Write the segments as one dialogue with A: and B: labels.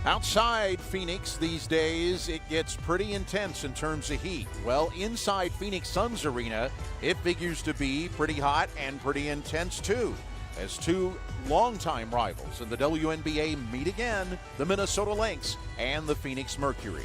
A: Outside Phoenix these days, it gets pretty intense in terms of heat. Well, inside Phoenix Suns Arena, it figures to be pretty hot and pretty intense too, as two longtime rivals in the WNBA meet again, the Minnesota Lynx and the Phoenix Mercury.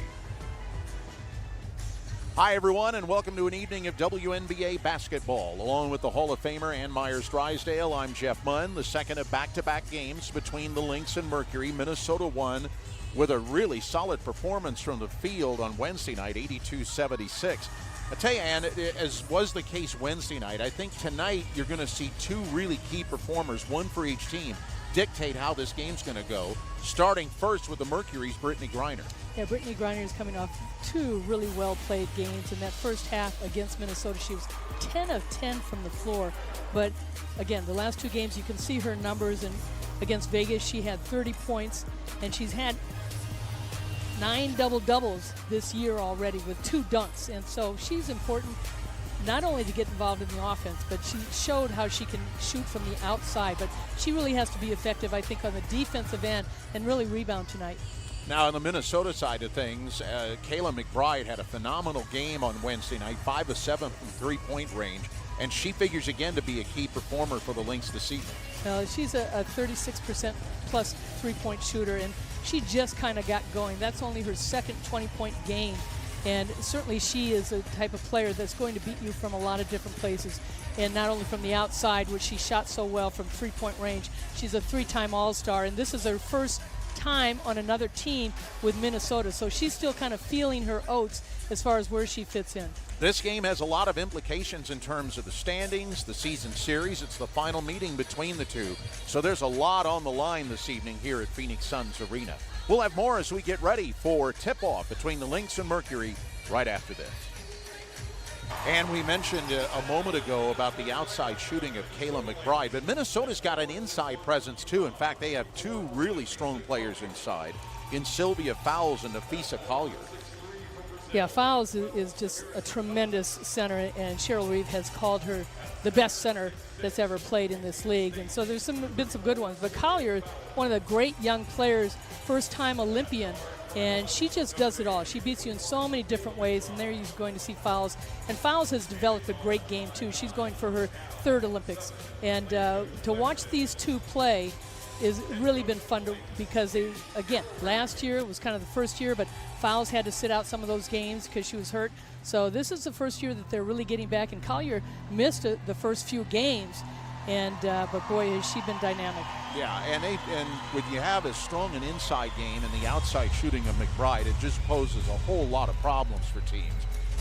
A: Hi everyone, and welcome to an evening of WNBA basketball. Along with the Hall of Famer Ann Myers-Drysdale, I'm Jeff Munn. The second of back-to-back games between the Lynx and Mercury. Minnesota won with a really solid performance from the field on Wednesday night, 82-76. I tell you, Ann, as was the case Wednesday night, I think tonight you're going to see two really key performers, one for each team, dictate how this game's going to go, starting first with the Mercury's Brittney Griner.
B: Yeah, Brittney Griner is coming off two really well-played games. In that first half against Minnesota, she was 10 of 10 from the floor. But again, the last two games, you can see her numbers. And against Vegas, she had 30 points, and she's had 9 double-doubles this year already with 2 dunks. And so she's important not only to get involved in the offense, but she showed how she can shoot from the outside. But she really has to be effective, I think, on the defensive end and really rebound tonight.
A: Now, on the Minnesota side of things, Kayla McBride had a phenomenal game on Wednesday night, 5 of 7 from three-point range, and she figures again to be a key performer for the Lynx this evening.
B: She's a 36% plus three-point shooter, and she just kind of got going. That's only her second 20-point game, and certainly she is a type of player that's going to beat you from a lot of different places, and not only from the outside, which she shot so well from three-point range. She's a 3-time All-Star, and this is her first time on another team with Minnesota, so she's still kind of feeling her oats as far as where she fits in.
A: This game has a lot of implications in terms of the standings, the season series. It's the final meeting between the two, so there's a lot on the line this evening here at Phoenix Suns Arena. We'll have more as we get ready for tip-off between the Lynx and Mercury right after this. And we mentioned a moment ago about the outside shooting of Kayla McBride, but Minnesota's got an inside presence too. In fact, they have two really strong players inside in Sylvia Fowles and Nafisa Collier.
B: Yeah, Fowles is just a tremendous center, and Cheryl Reeve has called her the best center that's ever played in this league. And so there's been some good ones. But Collier, one of the great young players, first-time Olympian, and she just does it all. She beats you in so many different ways, and there you're going to see Fowles. And Fowles has developed a great game, too. She's going for her third Olympics. And to watch these two play has really been fun because, again, last year it was kind of the first year, but Fowles had to sit out some of those games because she was hurt. So this is the first year that they're really getting back, and Collier missed the first few games. And but boy, has she been dynamic.
A: Yeah, and when you have as strong an inside game and the outside shooting of McBride, it just poses a whole lot of problems for teams.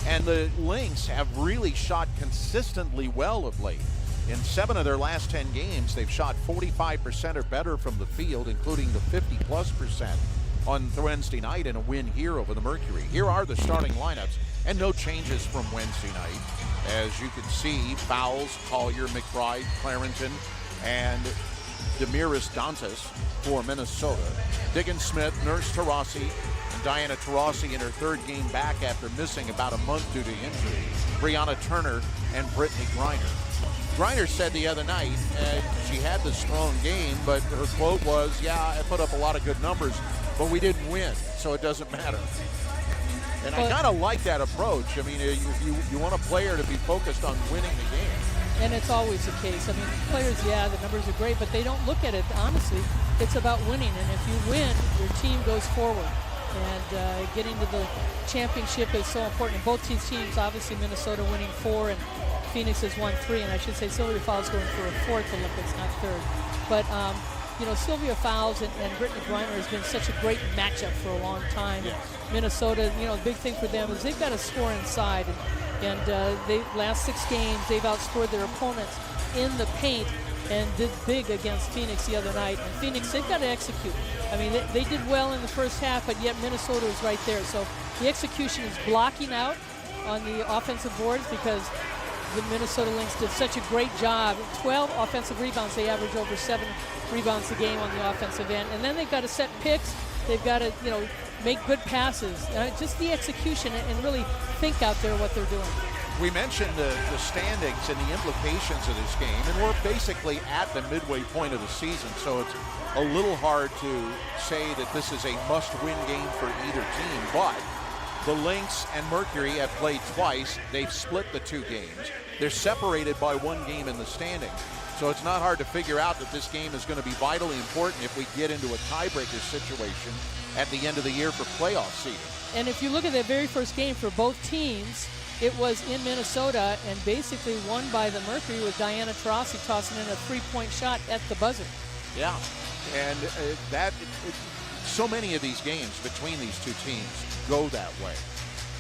A: And the Lynx have really shot consistently well of late. In 7 of their last 10 games, they've shot 45% or better from the field, including the 50+% on Wednesday night in a win here over the Mercury. Here are the starting lineups, and no changes from Wednesday night. As you can see, Fowles, Collier, McBride, Clarington, and Damiris Dantas for Minnesota. Diggins Smith, Nurse Taurasi, and Diana Taurasi in her third game back after missing about a month due to injury. Brianna Turner and Brittney Griner. Griner said the other night she had the strong game, but her quote was, "Yeah, I put up a lot of good numbers, but we didn't win, so it doesn't matter." And I kind of like that approach. I mean, you want a player to be focused on winning the game.
B: And it's always the case. I mean, players, yeah, the numbers are great, but they don't look at it, honestly. It's about winning, and if you win, your team goes forward. And getting to the championship is so important. And both these teams, obviously Minnesota winning 4, and Phoenix has won 3, and I should say Sylvia Fowles going for a 4th Olympics, not 3rd. But you know, Sylvia Fowles and Brittney Griner has been such a great matchup for a long time.
A: Yes.
B: Minnesota, you know, the big thing for them is they've got to score inside, and they last 6 games they've outscored their opponents in the paint and did big against Phoenix the other night. And Phoenix, they've got to execute. I mean, they did well in the first half, but yet Minnesota was right there. So the execution is blocking out on the offensive boards because the Minnesota Lynx did such a great job. 12 offensive rebounds. They average over 7 rebounds a game on the offensive end. And then they've got to set picks. They've got to, make good passes. Just the execution and really think out there what they're doing.
A: We mentioned the standings and the implications of this game, and we're basically at the midway point of the season, so it's a little hard to say that this is a must-win game for either team, but the Lynx and Mercury have played twice. They've split the two games. They're separated by one game in the standings, so it's not hard to figure out that this game is going to be vitally important if we get into a tiebreaker situation at the end of the year for playoff seeding.
B: And if you look at that very first game for both teams, it was in Minnesota and basically won by the Mercury with Diana Taurasi tossing in a three-point shot at the buzzer.
A: Yeah, and so many of these games between these two teams go that way.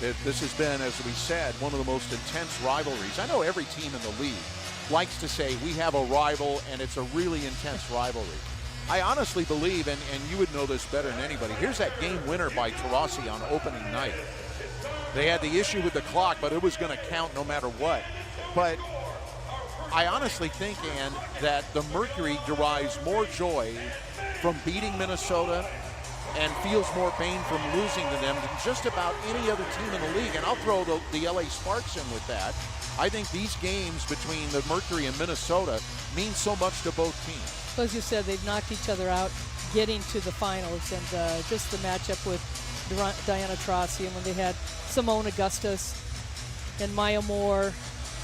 A: This has been, as we said, one of the most intense rivalries. I know every team in the league likes to say we have a rival and it's a really intense rivalry. I honestly believe, and you would know this better than anybody, here's that game winner by Taurasi on opening night. They had the issue with the clock, but it was going to count no matter what. But I honestly think, Ann, that the Mercury derives more joy from beating Minnesota and feels more pain from losing to them than just about any other team in the league. And I'll throw the LA Sparks in with that. I think these games between the Mercury and Minnesota mean so much to both teams.
B: So as you said, they've knocked each other out, getting to the finals, and just the matchup with Diana Taurasi, and when they had Simone Augustus and Maya Moore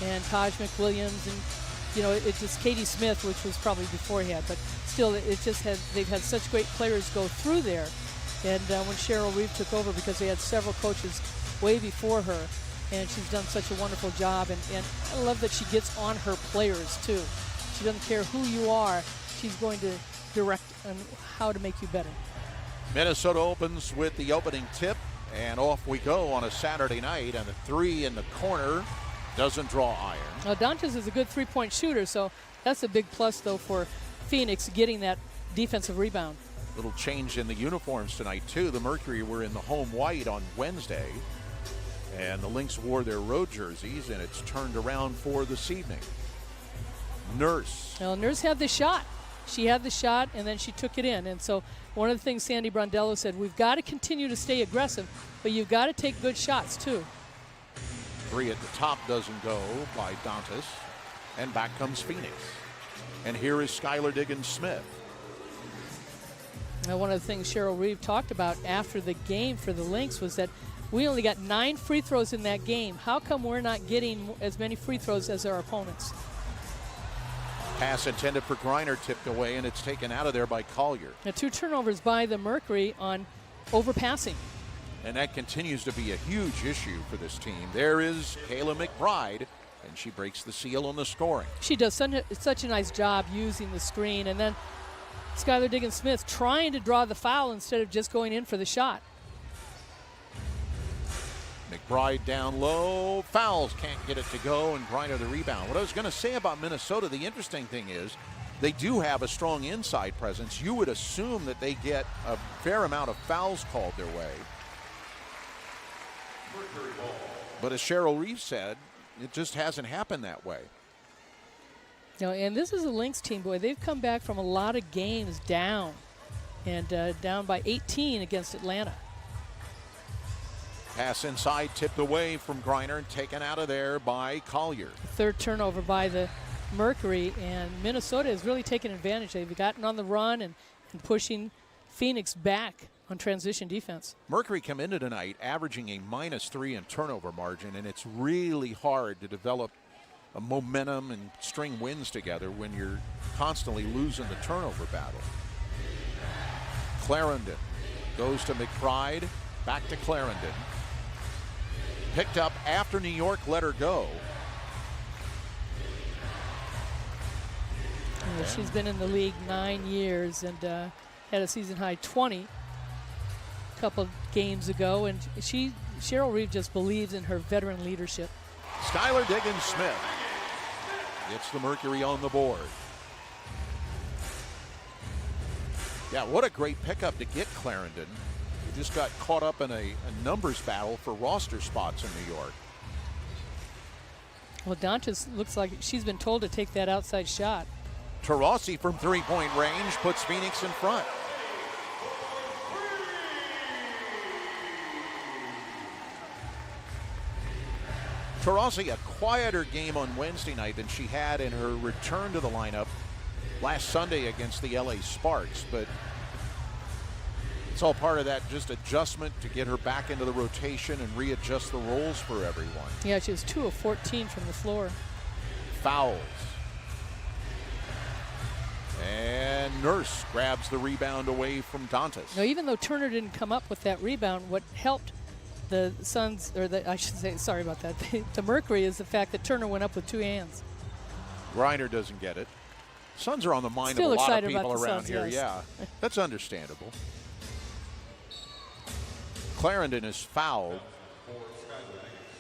B: and Taj McWilliams, and it just Katie Smith, which was probably beforehand, but still, it just they've had such great players go through there. And when Cheryl Reeve took over, because they had several coaches way before her, and she's done such a wonderful job, and I love that she gets on her players too. She doesn't care who you are, she's going to direct on how to make you better.
A: Minnesota opens with the opening tip, and off we go on a Saturday night, and a three in the corner doesn't draw iron.
B: Now, Dantes is a good three-point shooter, so that's a big plus, though, for Phoenix getting that defensive rebound.
A: Little change in the uniforms tonight, too. The Mercury were in the home white on Wednesday, and the Lynx wore their road jerseys, and it's turned around for this evening. Nurse.
B: Well, Nurse had the shot. She had the shot, and then she took it in. And so one of the things Sandy Brondello said, we've got to continue to stay aggressive, but you've got to take good shots, too.
A: Three at the top doesn't go by Dantes, and back comes Phoenix. And here is Skylar Diggins-Smith.
B: Now, one of the things Cheryl Reeve talked about after the game for the Lynx was that we only got 9 free throws in that game. How come we're not getting as many free throws as our opponents?
A: Pass intended for Griner, tipped away, and it's taken out of there by Collier.
B: Now, 2 turnovers by the Mercury on overpassing.
A: And that continues to be a huge issue for this team. There is Kayla McBride, and she breaks the seal on the scoring.
B: She does such a nice job using the screen. And then Skylar Diggins-Smith trying to draw the foul instead of just going in for the shot.
A: McBride down low, fouls, can't get it to go, and Griner the rebound. What I was going to say about Minnesota, the interesting thing is they do have a strong inside presence. You would assume that they get a fair amount of fouls called their way. But as Cheryl Reeve said, it just hasn't happened that way.
B: And this is a Lynx team, boy. They've come back from a lot of games down, and down by 18 against Atlanta.
A: Pass inside, tipped away from Griner and taken out of there by Collier.
B: Third turnover by the Mercury, and Minnesota has really taken advantage. They've gotten on the run and pushing Phoenix back on transition defense.
A: Mercury come into tonight averaging a -3 in turnover margin, and it's really hard to develop a momentum and string wins together when you're constantly losing the turnover battle. Clarendon goes to McBride, back to Clarendon. Picked up after New York let her go.
B: She's been in the league 9 years and had a season high 20 a couple games ago, and Cheryl Reeve just believes in her veteran leadership.
A: Skylar Diggins-Smith gets the Mercury on the board. Yeah, what a great pickup to get Clarendon. He just got caught up in a numbers battle for roster spots in New York.
B: Well, Dantes looks like she's been told to take that outside shot.
A: Taurasi from three-point range puts Phoenix in front. Taurasi, a quieter game on Wednesday night than she had in her return to the lineup last Sunday against the LA Sparks, but it's all part of that just adjustment to get her back into the rotation and readjust the roles for everyone.
B: Yeah, she was 2 of 14 from the floor.
A: Fouls. And Nurse grabs the rebound away from Dantas.
B: Now, even though Turner didn't come up with that rebound, what helped the Suns, or I should say, sorry about that, the Mercury, is the fact that Turner went up with 2 hands.
A: Griner doesn't get it. Suns are on the mind
B: Still
A: of a lot of
B: excited
A: people
B: about the
A: around
B: Suns,
A: here.
B: yes.
A: Yeah, that's understandable. Clarendon is fouled,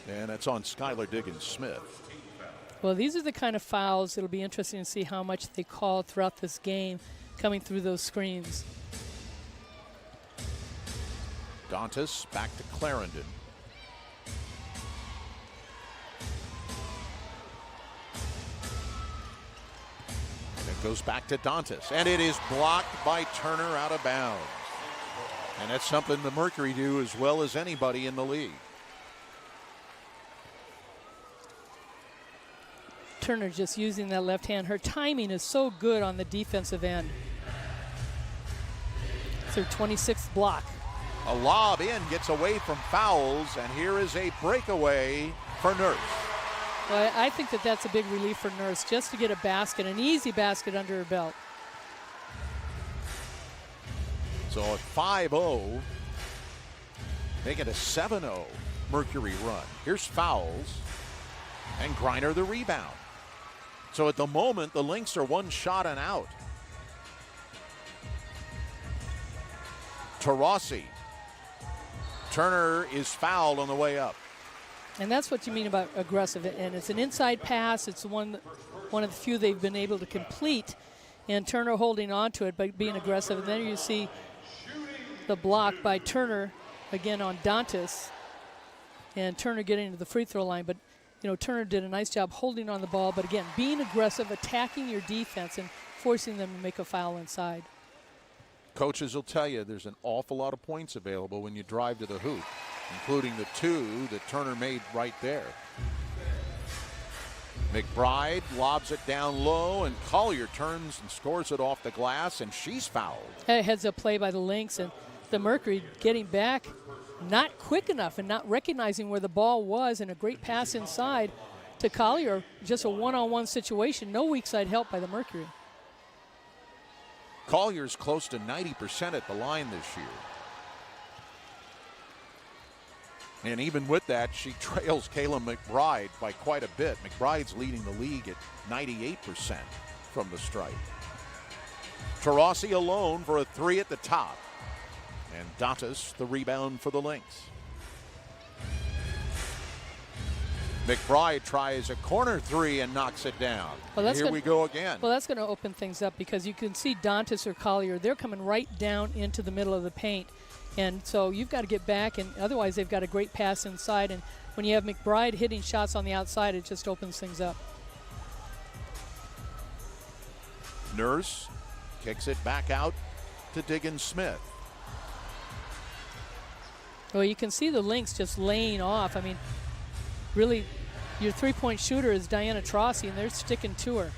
A: and it's on Skylar Diggins-Smith.
B: Well, these are the kind of fouls it'll be interesting to see how much they call throughout this game coming through those screens.
A: Dantas back to Clarendon. And it goes back to Dantas, and it is blocked by Turner out of bounds. And that's something the Mercury do as well as anybody in the league.
B: Turner just using that left hand. Her timing is so good on the defensive end. It's her 26th block.
A: A lob in, gets away from fouls, and here is a breakaway for Nurse.
B: Well, I think that that's a big relief for Nurse, just to get a basket, an easy basket under her belt.
A: So a 5-0, make it a 7-0 Mercury run. Here's fouls, and Griner the rebound. So at the moment, the Lynx are 1 shot and out. Taurasi. Turner is fouled on the way up.
B: And that's what you mean about aggressive. And it's an inside pass. It's one of the few they've been able to complete. And Turner holding on to it by being aggressive. And then you see the block by Turner again on Dantas. And Turner getting to the free throw line. But, you know, Turner did a nice job holding on the ball. But, again, being aggressive, attacking your defense, and forcing them to make a foul inside.
A: Coaches will tell you there's an awful lot of points available when you drive to the hoop, including the 2 that Turner made right there. McBride lobs it down low, and Collier turns and scores it off the glass, and she's fouled.
B: A heads-up play by the Lynx, and the Mercury getting back not quick enough and not recognizing where the ball was, and a great pass inside to Collier. Just a one-on-one situation. No weak side help by the Mercury.
A: Collier's close to 90% at the line this year. And even with that, she trails Kayla McBride by quite a bit. McBride's leading the league at 98% from the stripe. Taurasi alone for a 3 at the top. And Dantas the rebound for the Lynx. McBride tries a corner 3 and knocks it down. Well, here we go again.
B: Well, that's going to open things up, because you can see Dantas or Collier, they're coming right down into the middle of the paint. And so you've got to get back, and otherwise they've got a great pass inside. And when you have McBride hitting shots on the outside, it just opens things up.
A: Nurse kicks it back out to Diggins-Smith.
B: Well, you can see the Lynx just laying off. I mean, really, your three-point shooter is Diana Taurasi, and they're sticking to her.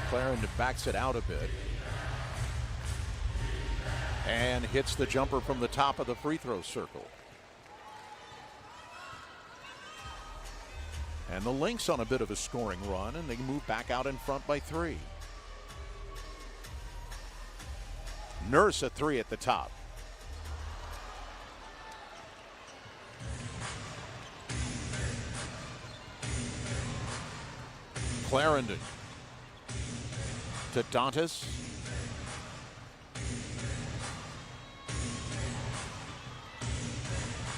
A: Clarendon backs it out a bit and hits the jumper from the top of the free throw circle. And the Lynx on a bit of a scoring run, and they move back out in front by 3. Nurse a 3 at the top. Clarendon to Dantas.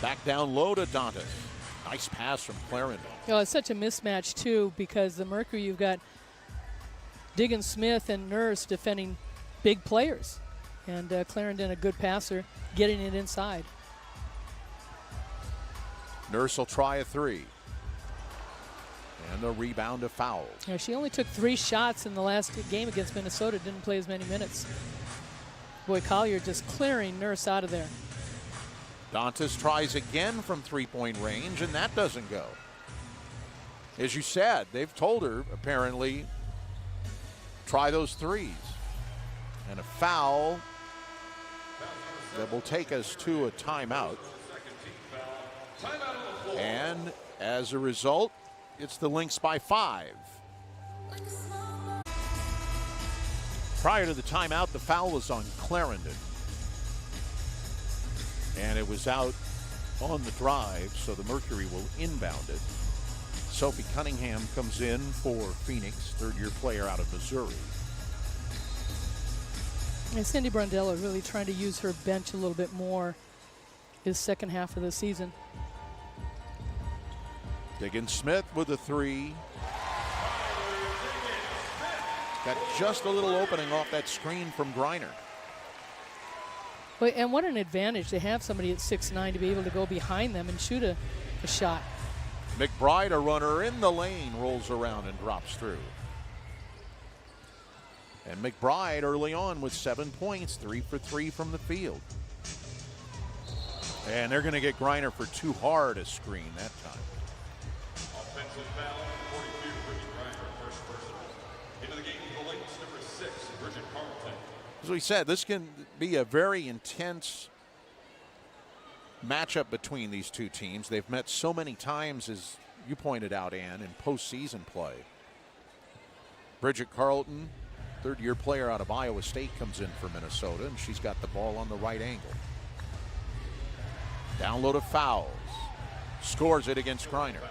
A: Back down low to Dantas. Nice pass from Clarendon.
B: You know, it's such a mismatch, too, because the Mercury, you've got Diggins-Smith and Nurse defending big players. And Clarendon, a good passer, getting it inside.
A: Nurse will try a 3. And the rebound of fouls.
B: You know, she only took 3 shots in the last game against Minnesota, didn't play as many minutes. Boy, Collier just clearing Nurse out of there.
A: Dantas tries again from three-point range, and that doesn't go. As you said, they've told her, apparently, try those threes. And a foul that will take us to a timeout. And as a result, it's the Lynx by 5. Prior to the timeout, the foul was on Clarendon. And it was out on the drive, so the Mercury will inbound it. Sophie Cunningham comes in for Phoenix, third-year player out of Missouri.
B: And Cindy Brundello really trying to use her bench a little bit more this second half of the season.
A: Diggins-Smith with a 3. Got just a little opening off that screen from Griner.
B: Well, and what an advantage to have somebody at 6'9" to be able to go behind them and shoot a shot.
A: McBride, a runner in the lane, rolls around and drops through. And McBride early on with 7 points, 3 for 3 from the field. And they're going to get Griner for too hard a screen that time.
C: Offensive foul, 42, Brittany Griner, first personal. Into the game for the Lynx, number 6, Bridget Carlton.
A: As we said, this can be a very intense matchup between these two teams. They've met so many times, as you pointed out, Ann, in postseason play. Bridget Carlton, third-year player out of Iowa State, comes in for Minnesota, and she's got the ball on the right angle. Down low to Fowles. Scores it against Griner.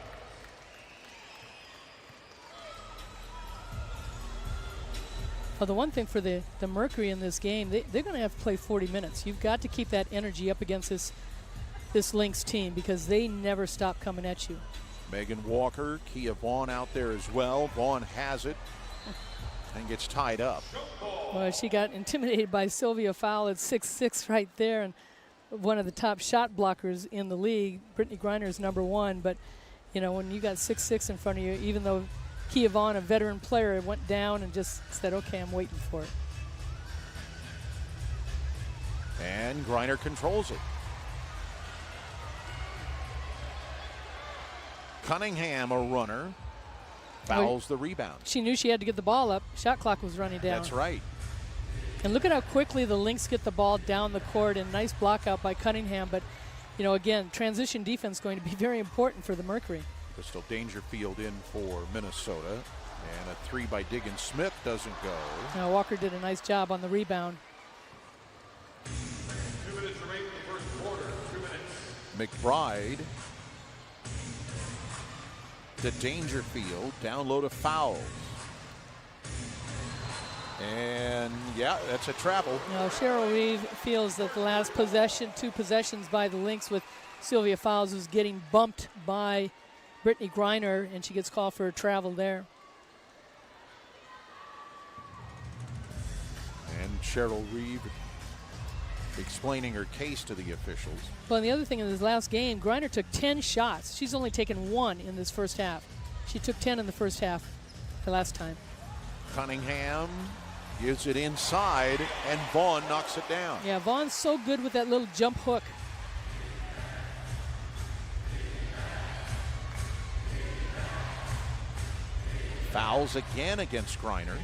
B: Well, the one thing for the Mercury in this game, they're going to have to play 40 minutes. You've got to keep that energy up against this Lynx team because they never stop coming at you.
A: Megan Walker, Kia Vaughn out there as well. Vaughn has it and gets tied up.
B: Well, she got intimidated by Sylvia Fowle at 6'6" right there, and one of the top shot blockers in the league. Brittany Griner is number 1, but you know, when you got 6'6" in front of you, even though Kia Vaughn, a veteran player, went down and just said, okay, I'm waiting for it.
A: And Griner controls it. Cunningham, a runner, fouls the rebound.
B: She knew she had to get the ball up. Shot clock was running down.
A: That's right.
B: And look at how quickly the Lynx get the ball down the court, and nice block out by Cunningham. But, you know, again, transition defense going to be very important for the Mercury.
A: Crystal Dangerfield in for Minnesota. And a 3 by Diggins-Smith doesn't go.
B: Now Walker did a nice job on the rebound.
C: 2 minutes remaining in the first quarter. 2 minutes.
A: McBride to Dangerfield, down low to Fowles. And yeah, that's a travel.
B: Now Cheryl Reeve feels that the last possession, 2 possessions by the Lynx with Sylvia Fowles was getting bumped by Brittany Griner, and she gets called for a travel there.
A: And Cheryl Reeve explaining her case to the officials.
B: Well, and the other thing in this last game, Griner took 10 shots. She's only taken 1 in this first half. She took 10 in the first half the last time.
A: Cunningham gives it inside, and Vaughn knocks it down.
B: Yeah, Vaughn's so good with that little jump hook.
A: Fouls again against Griner.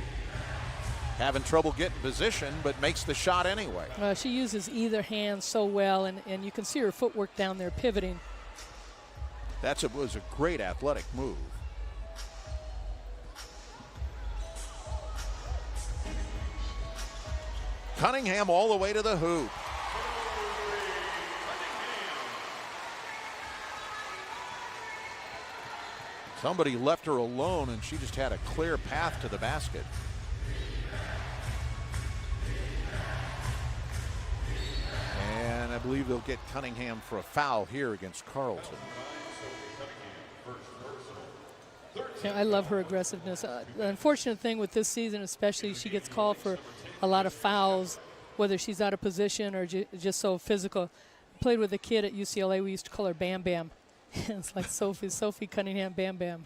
A: Having trouble getting position, but makes the shot anyway.
B: She uses either hand so well, and you can see her footwork down there pivoting.
A: Was a great athletic move. Cunningham all the way to the hoop. Somebody left her alone, and she just had a clear path to the basket. And I believe they'll get Cunningham for a foul here against Carlton.
B: Yeah, I love her aggressiveness. The unfortunate thing with this season especially, she gets called for a lot of fouls, whether she's out of position or just so physical. Played with a kid at UCLA, we used to call her Bam Bam. It's like Sophie Cunningham Bam Bam.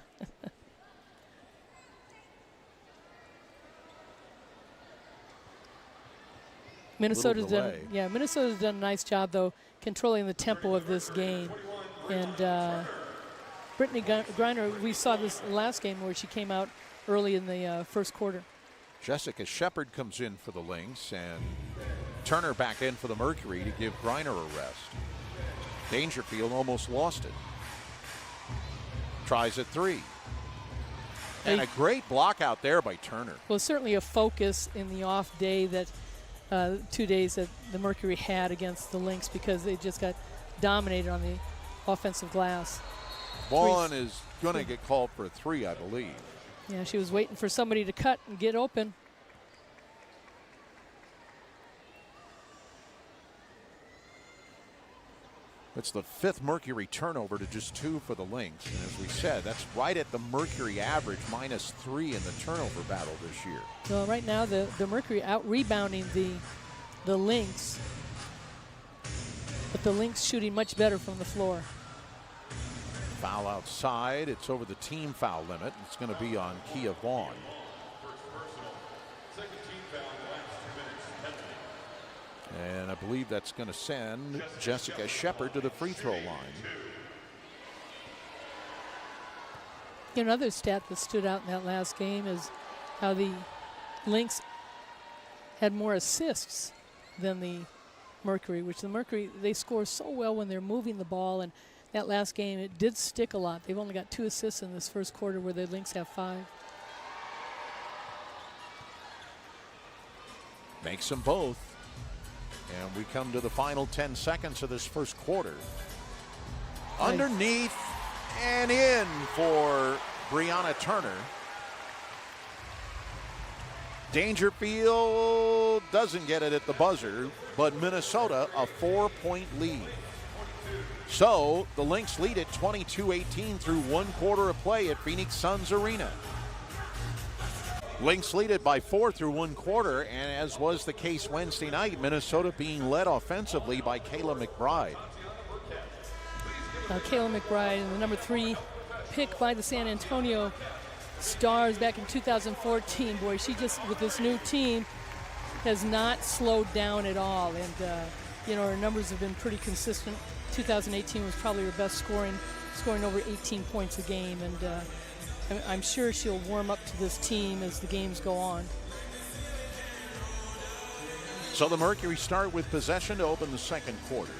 B: Minnesota's
A: Little
B: done,
A: delay.
B: Minnesota's done a nice job though controlling the tempo of this game. And Brittany Griner, we saw this last game where she came out early in the first quarter.
A: Jessica Shepard comes in for the Lynx, and Turner back in for the Mercury to give Griner a rest. Dangerfield almost lost it. Tries at 3. And a great block out there by Turner.
B: Well, certainly a focus in the off day that 2 days that the Mercury had against the Lynx, because they just got dominated on the offensive glass.
A: Vaughn is going to get called for a 3, I believe.
B: Yeah, she was waiting for somebody to cut and get open.
A: It's the 5th Mercury turnover to just 2 for the Lynx. And as we said, that's right at the Mercury average, -3 in the turnover battle this year.
B: Well, right now the Mercury out rebounding the Lynx, but the Lynx shooting much better from the floor.
A: Foul outside. It's over the team foul limit. It's going to be on Kia Vaughn.
C: Second team foul in the last 2 minutes.
A: And I believe that's going to send Jessica Shepard to the free throw line.
B: Another stat that stood out in that last game is how the Lynx had more assists than the Mercury, which the Mercury, they score so well when they're moving the ball, and that last game it did stick a lot. They've only got 2 assists in this first quarter where the Lynx have 5.
A: Makes them both. And we come to the final 10 seconds of this first quarter.
B: Nice.
A: Underneath and in for Brianna Turner. Dangerfield doesn't get it at the buzzer, but Minnesota a 4-point lead. So the Lynx lead at 22-18 through 1 quarter of play at Phoenix Suns Arena. Lynx lead it by 4 through 1 quarter, and as was the case Wednesday night, Minnesota being led offensively by Kayla McBride.
B: Kayla McBride, the number 3 pick by the San Antonio Stars back in 2014. Boy, she just, with this new team, has not slowed down at all. And, her numbers have been pretty consistent. 2018 was probably her best scoring over 18 points a game. And I'm sure she'll warm up to this team as the games go on.
A: So the Mercury start with possession to open the second quarter.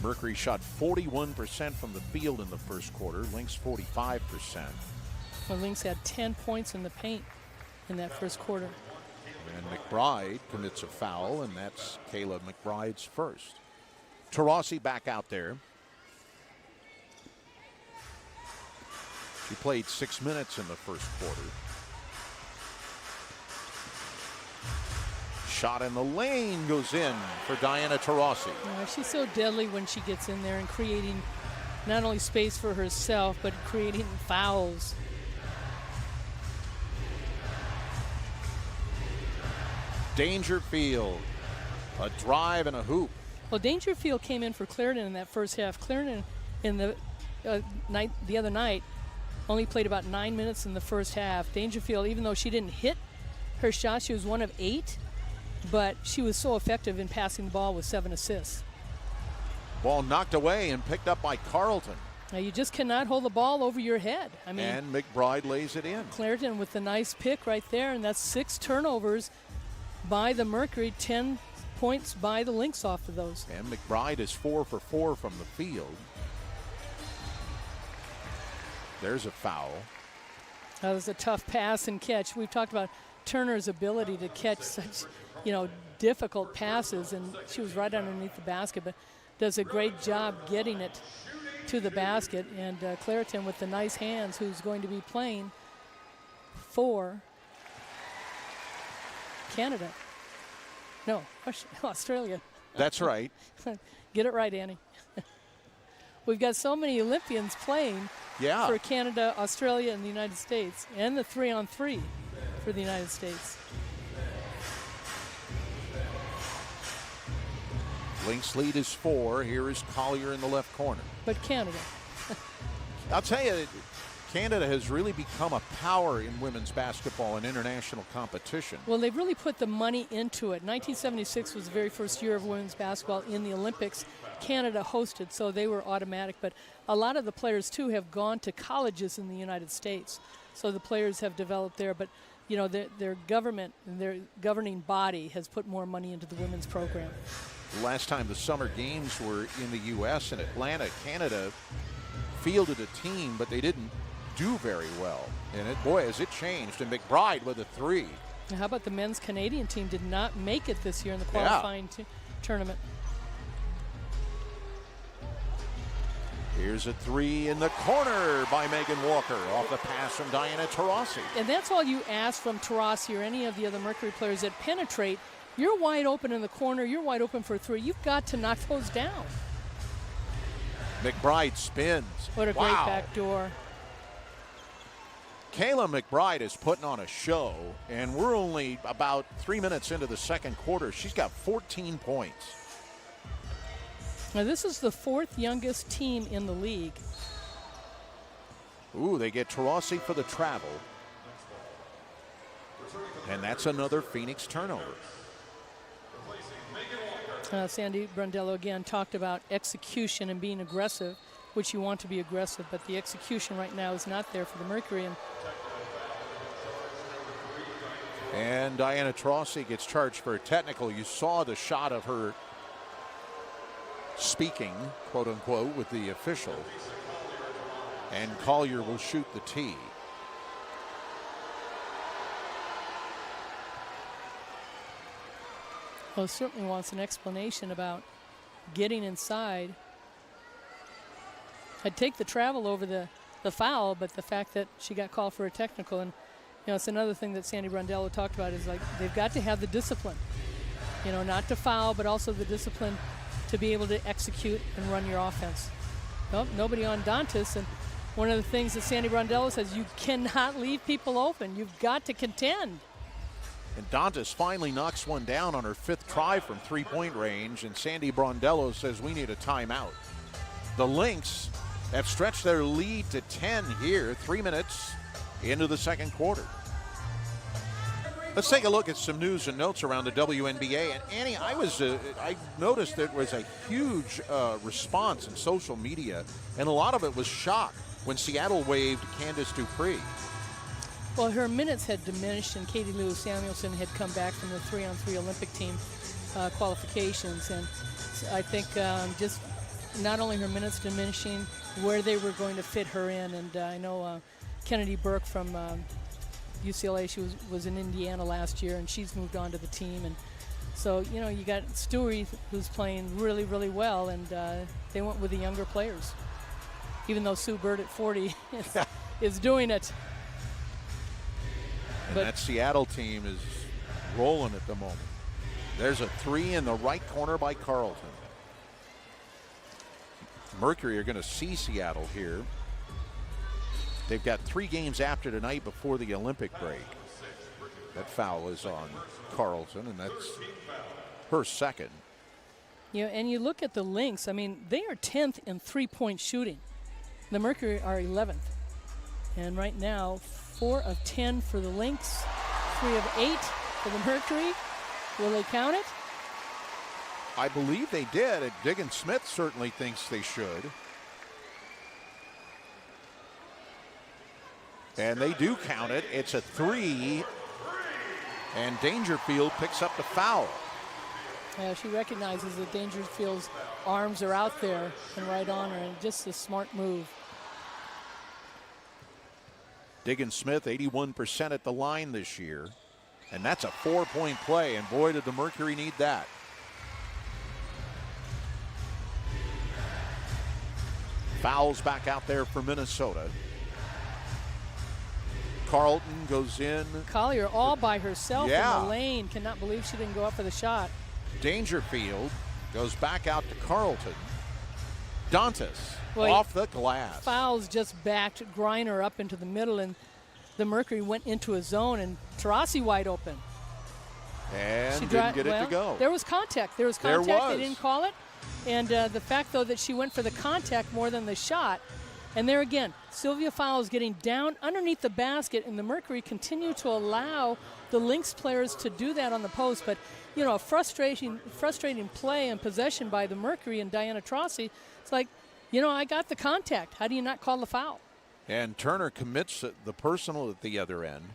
A: Mercury shot 41% from the field in the first quarter. Lynx 45%.
B: Well, Lynx had 10 points in the paint in that first quarter.
A: And McBride commits a foul, and that's Kayla McBride's first. Taurasi back out there. She played 6 minutes in the first quarter. Shot in the lane goes in for Diana Taurasi.
B: She's so deadly when she gets in there and creating not only space for herself, but creating fouls.
A: Dangerfield, a drive and a hoop.
B: Well, Dangerfield came in for Clarendon in that first half. Clarendon in the other night only played about 9 minutes in the first half. Dangerfield, even though she didn't hit her shot, she was 1 of 8, but she was so effective in passing the ball with 7 assists.
A: Ball knocked away and picked up by Carlton.
B: Now, you just cannot hold the ball over your head. I mean,
A: and McBride lays it in.
B: Clarendon with the nice pick right there, and that's 6 turnovers by the Mercury, 10 points by the Lynx off of those.
A: And McBride is 4 for 4 from the field. There's a foul.
B: That was a tough pass and catch. We've talked about Turner's ability to catch such, difficult passes, and she was right underneath the basket, but does a great job getting it to the basket. And Clareton with the nice hands, who's going to be playing for Canada. No, Australia.
A: That's right.
B: Get it right, Annie. We've got so many Olympians playing for Canada, Australia, and the United States, and the 3-on-3 for the United States.
A: Lynx lead is 4. Here is Collier in the left corner.
B: But Canada.
A: I'll tell you, Canada has really become a power in women's basketball in international competition.
B: Well, they've really put the money into it. 1976 was the very first year of women's basketball in the Olympics. Canada hosted, so they were automatic. But a lot of the players, too, have gone to colleges in the United States. So the players have developed there. But, you know, their government, their governing body has put more money into the women's program.
A: The last time the Summer Games were in the U.S. in Atlanta, Canada fielded a team, but they didn't do very well. And boy, has it changed. And McBride with a three.
B: Now, how about the men's Canadian team did not make it this year in the qualifying tournament?
A: Here's a three in the corner by Megan Walker off the pass from Diana Taurasi.
B: And that's all you ask from Taurasi or any of the other Mercury players that penetrate. You're wide open in the corner. You're wide open for a three. You've got to knock those down.
A: McBride spins.
B: What a great back door.
A: Kayla McBride is putting on a show, and we're only about 3 minutes into the second quarter. She's got 14 points.
B: Now, this is the fourth youngest team in the league.
A: Ooh, they get Taurasi for the travel. And that's another Phoenix turnover.
B: Sandy Brondello again talked about execution and being aggressive, which you want to be aggressive, but the execution right now is not there for the Mercury.
A: And Diana Taurasi gets charged for a technical. You saw the shot of her speaking, quote unquote, with the official. And Collier will shoot the tee.
B: Well, certainly wants an explanation about getting inside. I'd take the travel over the foul, but the fact that she got called for a technical, and you know, it's another thing that Sandy Brondello talked about is like they've got to have the discipline, you know, not to foul, but also the discipline to be able to execute and run your offense. Nope, nobody on Dantas, and one of the things that Sandy Brondello says, you cannot leave people open. You've got to contend.
A: And Dantas finally knocks one down on her fifth try from three-point range, and Sandy Brondello says we need a timeout. The Lynx have stretched their lead to 10 here, 3 minutes into the second quarter. Let's take a look at some news and notes around the WNBA. And Annie, I noticed there was a huge response in social media, and a lot of it was shock when Seattle waived Candace Dupree.
B: Well, her minutes had diminished, and Katie Lou Samuelson had come back from the 3-on-3 Olympic team qualifications. And I think just not only her minutes diminishing, where they were going to fit her in. And I know Kennedy Burke from UCLA, she was in Indiana last year, and she's moved on to the team. And so, you know, you got Stewie, who's playing really, really well, and they went with the younger players, even though Sue Bird at 40 is doing it.
A: And that Seattle team is rolling at the moment. There's a three in the right corner by Carlton. Mercury are going to see Seattle here. They've got 3 games after tonight before the Olympic break. That foul is on Carlton, and that's her second.
B: Yeah, and you look at the Lynx, I mean, they are 10th in three-point shooting. The Mercury are 11th. And right now, 4 of 10 for the Lynx, 3 of 8 for the Mercury. Will they count it?
A: I believe they did, and Diggin Smith certainly thinks they should. And they do count it. It's a 3, and Dangerfield picks up the foul.
B: Yeah, she recognizes that Dangerfield's arms are out there and right on her, and just a smart move.
A: Diggin Smith, 81% at the line this year. And that's a 4-point play, and boy, did the Mercury need that. Fouls back out there for Minnesota. Carlton goes in.
B: Collier all by herself in
A: Yeah.
B: the lane. Cannot believe she didn't go up for the shot.
A: Dangerfield goes back out to Carlton. Dantas
B: Well,
A: off the glass.
B: Fouls just backed Griner up into the middle, and the Mercury went into a zone, and Taurasi wide open.
A: And didn't get it to go.
B: There was contact. There was
A: There
B: contact.
A: was.
B: They didn't call it. And the fact, though, that she went for the contact more than the shot. And there again, Sylvia Fowles getting down underneath the basket, and the Mercury continue to allow the Lynx players to do that on the post. But, you know, a frustrating play and possession by the Mercury and Diana Taurasi. It's like, you know, I got the contact. How do you not call the foul?
A: And Turner commits the personal at the other end.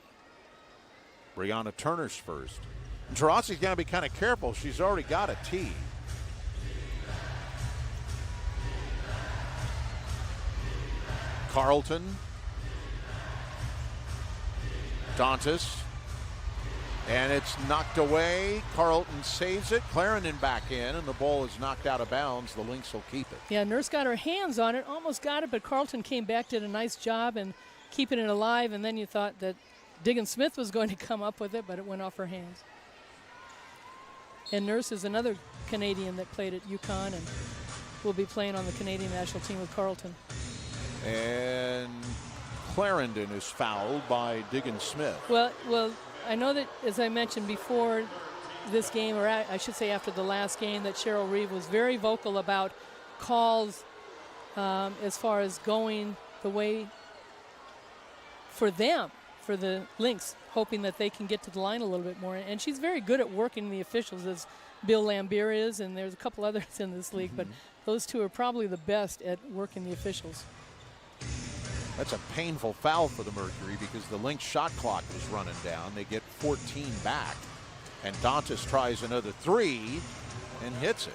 A: Brianna Turner's first. And Taurasi's got to be kind of careful. She's already got a tee. Carlton. Dantas. And it's knocked away. Carlton saves it. Clarendon back in, and the ball is knocked out of bounds. The Lynx will keep it.
B: Yeah, Nurse got her hands on it, almost got it, but Carlton came back, did a nice job in keeping it alive, and then you thought that Diggin Smith was going to come up with it, but it went off her hands. And Nurse is another Canadian that played at UConn and will be playing on the Canadian national team with Carlton.
A: And Clarendon is fouled by Diggin Smith.
B: Well, I know that, as I mentioned before this game, or I should say after the last game, that Cheryl Reeve was very vocal about calls as far as going the way for them, for the Lynx, hoping that they can get to the line a little bit more. And she's very good at working the officials, as Bill Lambier is, and there's a couple others in this league, but those two are probably the best at working the officials.
A: That's a painful foul for the Mercury because the Lynx shot clock was running down. They get 14 back. And Dantas tries another three and hits it.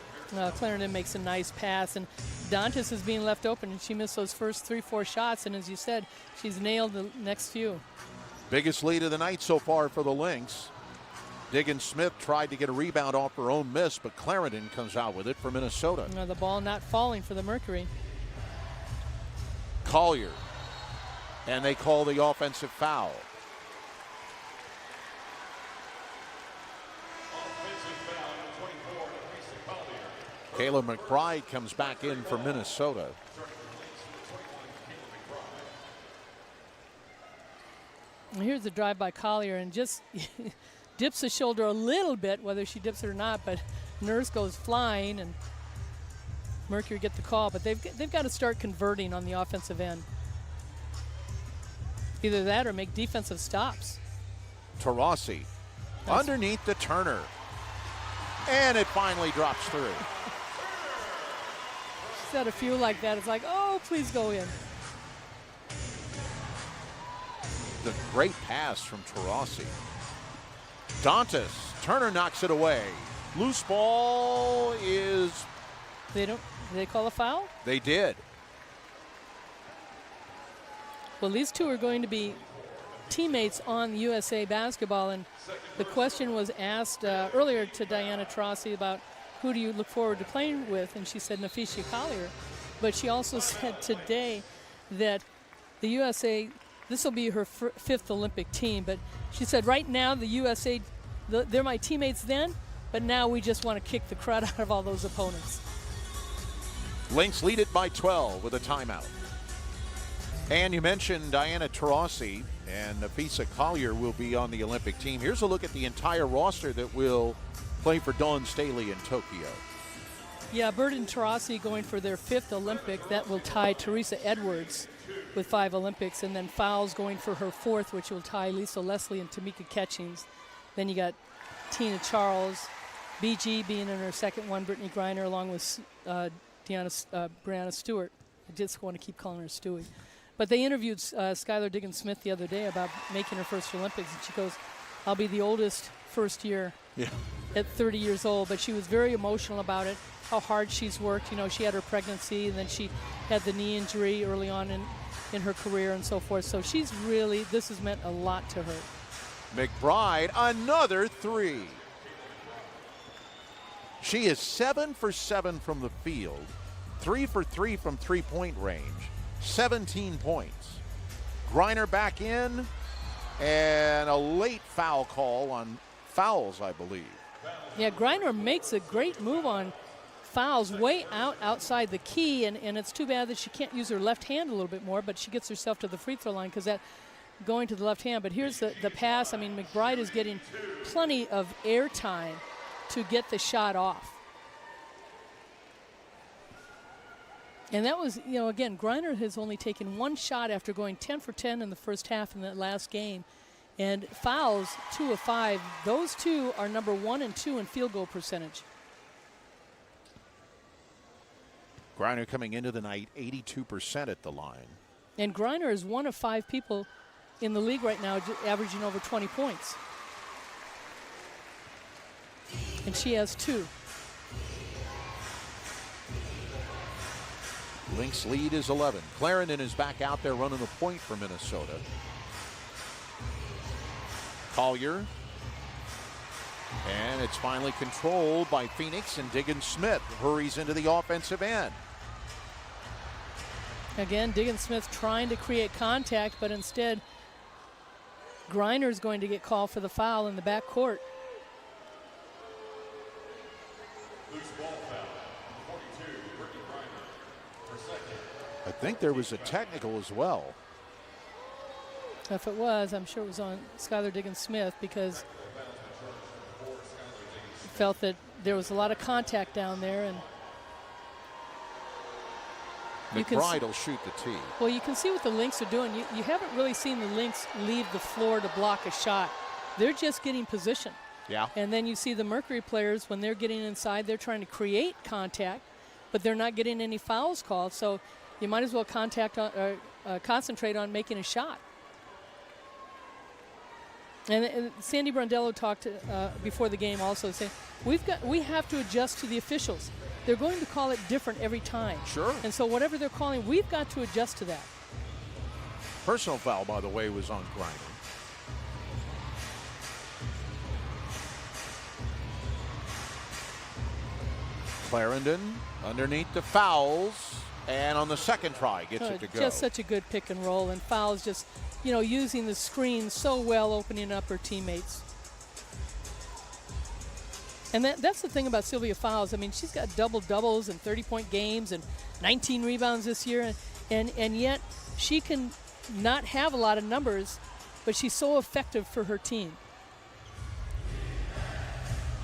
B: Clarendon makes a nice pass, and Dantas is being left open, and she missed those first 3-4 shots, and as you said, she's nailed the next few.
A: Biggest lead of the night so far for the Lynx. Diggin Smith tried to get a rebound off her own miss, but Clarendon comes out with it for Minnesota.
B: The ball not falling for the Mercury.
A: Collier. And they call the offensive foul. Kayla McBride comes back in for Minnesota.
B: And here's the drive by Collier, and just dips the shoulder a little bit, whether she dips it or not, but Nurse goes flying, and Mercury get the call. But they've got to start converting on the offensive end. Either that or make defensive stops.
A: Taurasi underneath the Turner. And it finally drops through.
B: She's had a few like that. It's like, oh, please go in.
A: The great pass from Taurasi. Dantas. Turner knocks it away. Loose ball is...
B: Did they call a foul?
A: They did.
B: Well, these two are going to be teammates on USA Basketball, and the question was asked earlier to Diana Taurasi about who do you look forward to playing with, and she said Naphecia Collier. But she also said today that the USA, this will be her fifth Olympic team, but she said right now the USA, they're my teammates then, but now we just want to kick the crud out of all those opponents.
A: Lynx lead it by 12 with a timeout. And you mentioned Diana Taurasi, and Naphecia Collier will be on the Olympic team. Here's a look at the entire roster that will play for Dawn Staley in Tokyo.
B: Yeah, Bird and Taurasi going for their fifth Olympic. That will tie Teresa Edwards with 5 Olympics, and then Fowles going for her fourth, which will tie Lisa Leslie and Tamika Catchings. Then you got Tina Charles, BG being in her second one, Brittany Griner, along with Brianna Stewart. I just want to keep calling her Stewie. But they interviewed Skylar Diggin Smith the other day about making her first Olympics, and she goes, I'll be the oldest first year at 30 years old. But she was very emotional about it, how hard she's worked. You know, she had her pregnancy, and then she had the knee injury early on in her career and so forth. So she's really, this has meant a lot to her.
A: McBride, another three. She is 7 for 7 from the field, 3 for 3 from three-point range. 17 points. Griner back in, and a late foul call on Fowles, I believe.
B: Yeah, Griner makes a great move on Fowles way outside the key, and it's too bad that she can't use her left hand a little bit more, but she gets herself to the free throw line because that going to the left hand. But here's the pass. I mean, McBride is getting plenty of air time to get the shot off. And that was, again, Griner has only taken one shot after going 10 for 10 in the first half in that last game. And fouls, 2 of 5. Those two are number 1 and 2 in field goal percentage.
A: Griner coming into the night 82% at the line.
B: And Griner is 1 of 5 people in the league right now averaging over 20 points. And she has 2.
A: Lynx lead is 11. Clarendon is back out there running the point for Minnesota. Collier. And it's finally controlled by Phoenix, and Diggins Smith hurries into the offensive end.
B: Again, Diggins Smith trying to create contact, but instead Griner is going to get called for the foul in the back court.
C: Loose ball foul, 42, Brittany Griner, for second.
A: I think there was a technical as well.
B: If it was, I'm sure it was on Skylar Diggins Smith, because felt that there was a lot of contact down there, and
A: McBride will shoot the tee.
B: well, you can see what the Lynx are doing. You haven't really seen the Lynx leave the floor to block a shot. They're just getting position.
A: Yeah.
B: And then you see the Mercury players, when they're getting inside, they're trying to create contact, but they're not getting any fouls called. So you might as well concentrate on making a shot. And Sandy Brondello talked before the game also, saying we have to adjust to the officials. They're going to call it different every time.
A: Sure.
B: And so whatever they're calling, we've got to adjust to that.
A: Personal foul, by the way, was on Griner. Clarendon underneath the fouls, and on the second try gets it to go.
B: Just such a good pick and roll, and fouls just, using the screen so well, opening up her teammates. And that's the thing about Sylvia Fowles. I mean, she's got double-doubles and 30-point games and 19 rebounds this year, and yet she can not have a lot of numbers, but she's so effective for her team.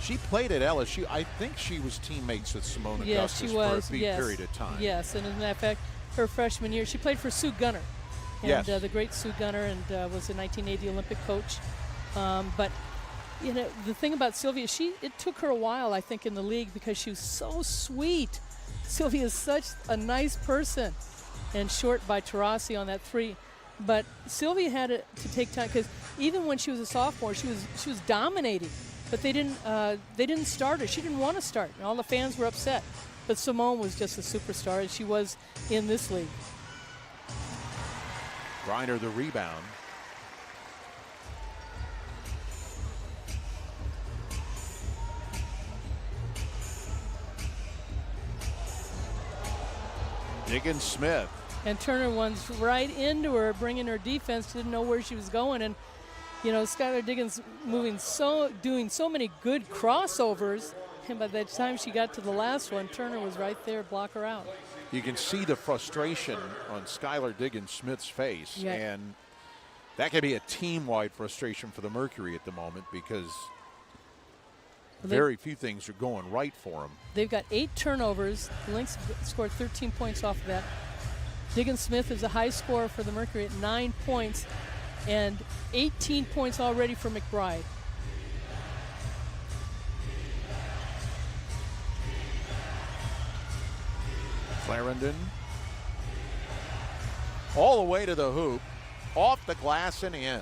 A: She played at LSU. I think she was teammates with Simone Augustus for a big period of time.
B: Yes, and in that fact, her freshman year, she played for Sue Gunner. And
A: yes.
B: The great Sue Gunner, and was a 1980 Olympic coach. But the thing about Sylvia, it took her a while, I think, in the league, because she was so sweet. Sylvia is such a nice person, and short by Taurasi on that 3. But Sylvia had to take time, because even when she was a sophomore, she was dominating. But they didn't start her. She didn't want to start, and all the fans were upset. But Simone was just a superstar, as she was in this league.
A: Griner the rebound. Diggins Smith.
B: And Turner runs right into her, bringing her defense, didn't know where she was going. And, Skylar Diggins doing so many good crossovers. And by the time she got to the last one, Turner was right there, block her out.
A: You can see the frustration on Skylar Diggins Smith's face.
B: Yeah.
A: And that could be a team-wide frustration for the Mercury at the moment, because very few things are going right for them.
B: They've got 8 turnovers. The Lynx scored 13 points off of that. Diggins Smith is a high scorer for the Mercury at 9 points, and 18 points already for McBride.
A: Clarendon all the way to the hoop, off the glass and in.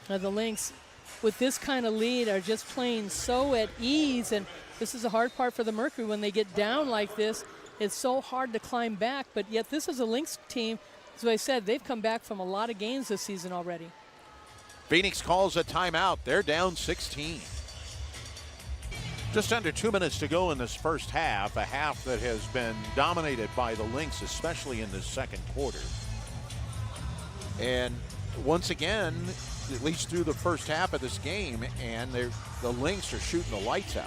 B: Now the Lynx, with this kind of lead, are just playing so at ease, and this is the hard part for the Mercury. When they get down like this, it's so hard to climb back, but yet this is a Lynx team. As I said, they've come back from a lot of games this season already.
A: Phoenix calls a timeout. They're down 16. Just under 2 minutes to go in this first half, a half that has been dominated by the Lynx, especially in the second quarter. And once again, at least through the first half of this game, and the Lynx are shooting the lights out.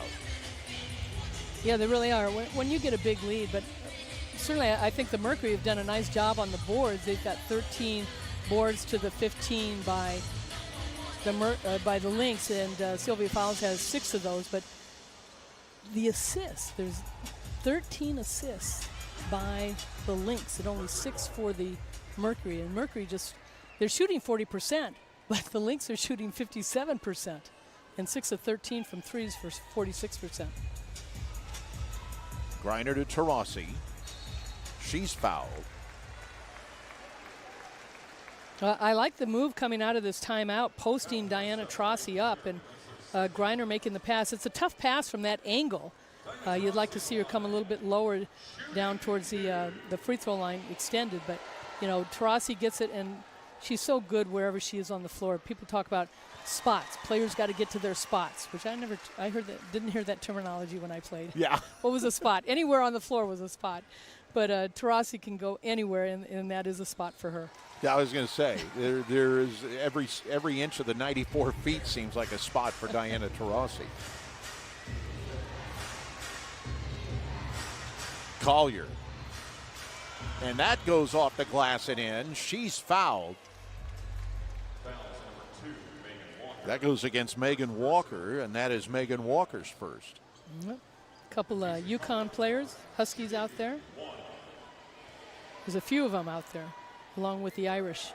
B: Yeah, they really are. When you get a big lead, but certainly I think the Mercury have done a nice job on the boards. They've got 13 boards to the 15 by the Lynx, and Sylvia Fowles has 6 of those. But the assists, there's 13 assists by the Lynx and only 6 for the Mercury. And Mercury they're shooting 40%, but the Lynx are shooting 57%. And 6 of 13 from threes for 46%.
A: Griner to Taurasi. She's fouled.
B: I like the move coming out of this timeout, posting Diana Taurasi up, and Griner making the pass. It's a tough pass from that angle. You'd like to see her come a little bit lower down towards the free throw line extended, but Taurasi gets it, and she's so good wherever she is on the floor. People talk about spots. Players got to get to their spots, which didn't hear that terminology when I played.
A: Yeah.
B: What was a spot? Anywhere on the floor was a spot. But Taurasi can go anywhere, and that is a spot for her.
A: Yeah, I was going to say, there is every inch of the 94 feet seems like a spot for Diana Taurasi. Collier. And that goes off the glass and in. She's fouled. That goes against Megan Walker, and that is Megan Walker's first.
B: A couple of UConn players, Huskies out there. There's a few of them out there, along with the Irish.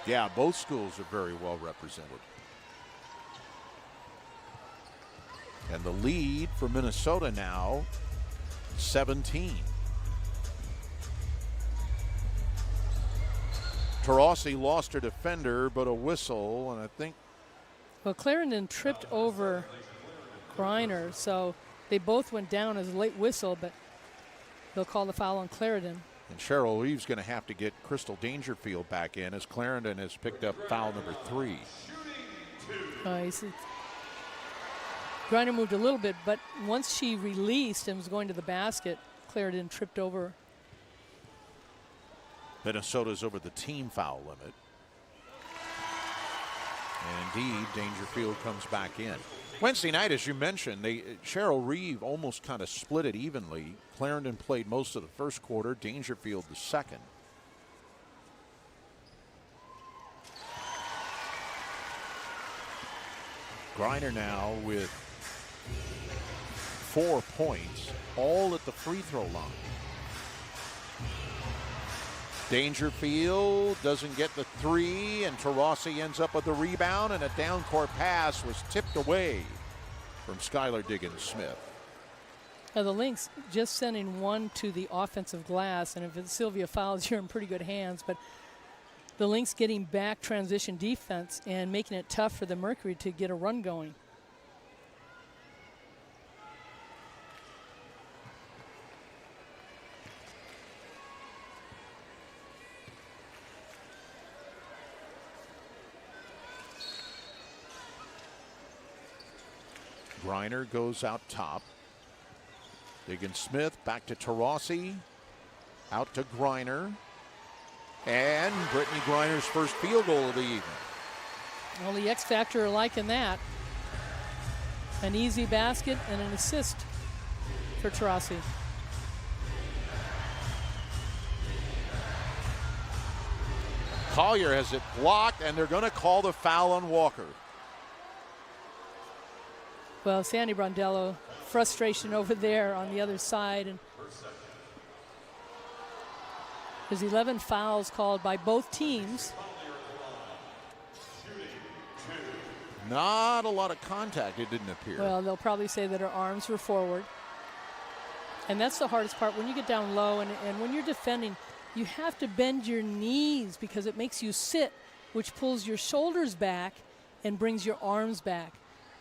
A: Yeah, both schools are very well represented. And the lead for Minnesota now, 17. Taurasi lost her defender, but a whistle, and I think...
B: Well, Clarendon tripped over Griner, so they both went down as a late whistle, but they'll call the foul on Clarendon.
A: And Cheryl Reeves going to have to get Crystal Dangerfield back in as Clarendon has picked up foul number 3.
B: Griner moved a little bit, but once she released and was going to the basket, Clarendon tripped over.
A: Minnesota's over the team foul limit. And indeed, Dangerfield comes back in. Wednesday night, as you mentioned, Cheryl Reeve almost kind of split it evenly. Clarendon played most of the first quarter, Dangerfield the second. Griner now with 4 points, all at the free throw line. Dangerfield doesn't get the 3, and Taurasi ends up with the rebound, and a down-court pass was tipped away from Skylar Diggins-Smith.
B: Now the Lynx just sending one to the offensive glass, and if it's Sylvia fouls, you're in pretty good hands, but the Lynx getting back transition defense and making it tough for the Mercury to get a run going.
A: Griner goes out top. Diggins-Smith back to Taurasi. Out to Griner. And Brittany Griner's first field goal of the evening.
B: Well, the X factor are liking that. An easy basket and an assist for Taurasi.
A: Collier has it blocked, and they're going to call the foul on Walker.
B: Well, Sandy Brondello, frustration over there on the other side. And there's 11 fouls called by both teams.
A: Not a lot of contact, it didn't appear.
B: Well, they'll probably say that her arms were forward. And that's the hardest part. When you get down low and when you're defending, you have to bend your knees because it makes you sit, which pulls your shoulders back and brings your arms back.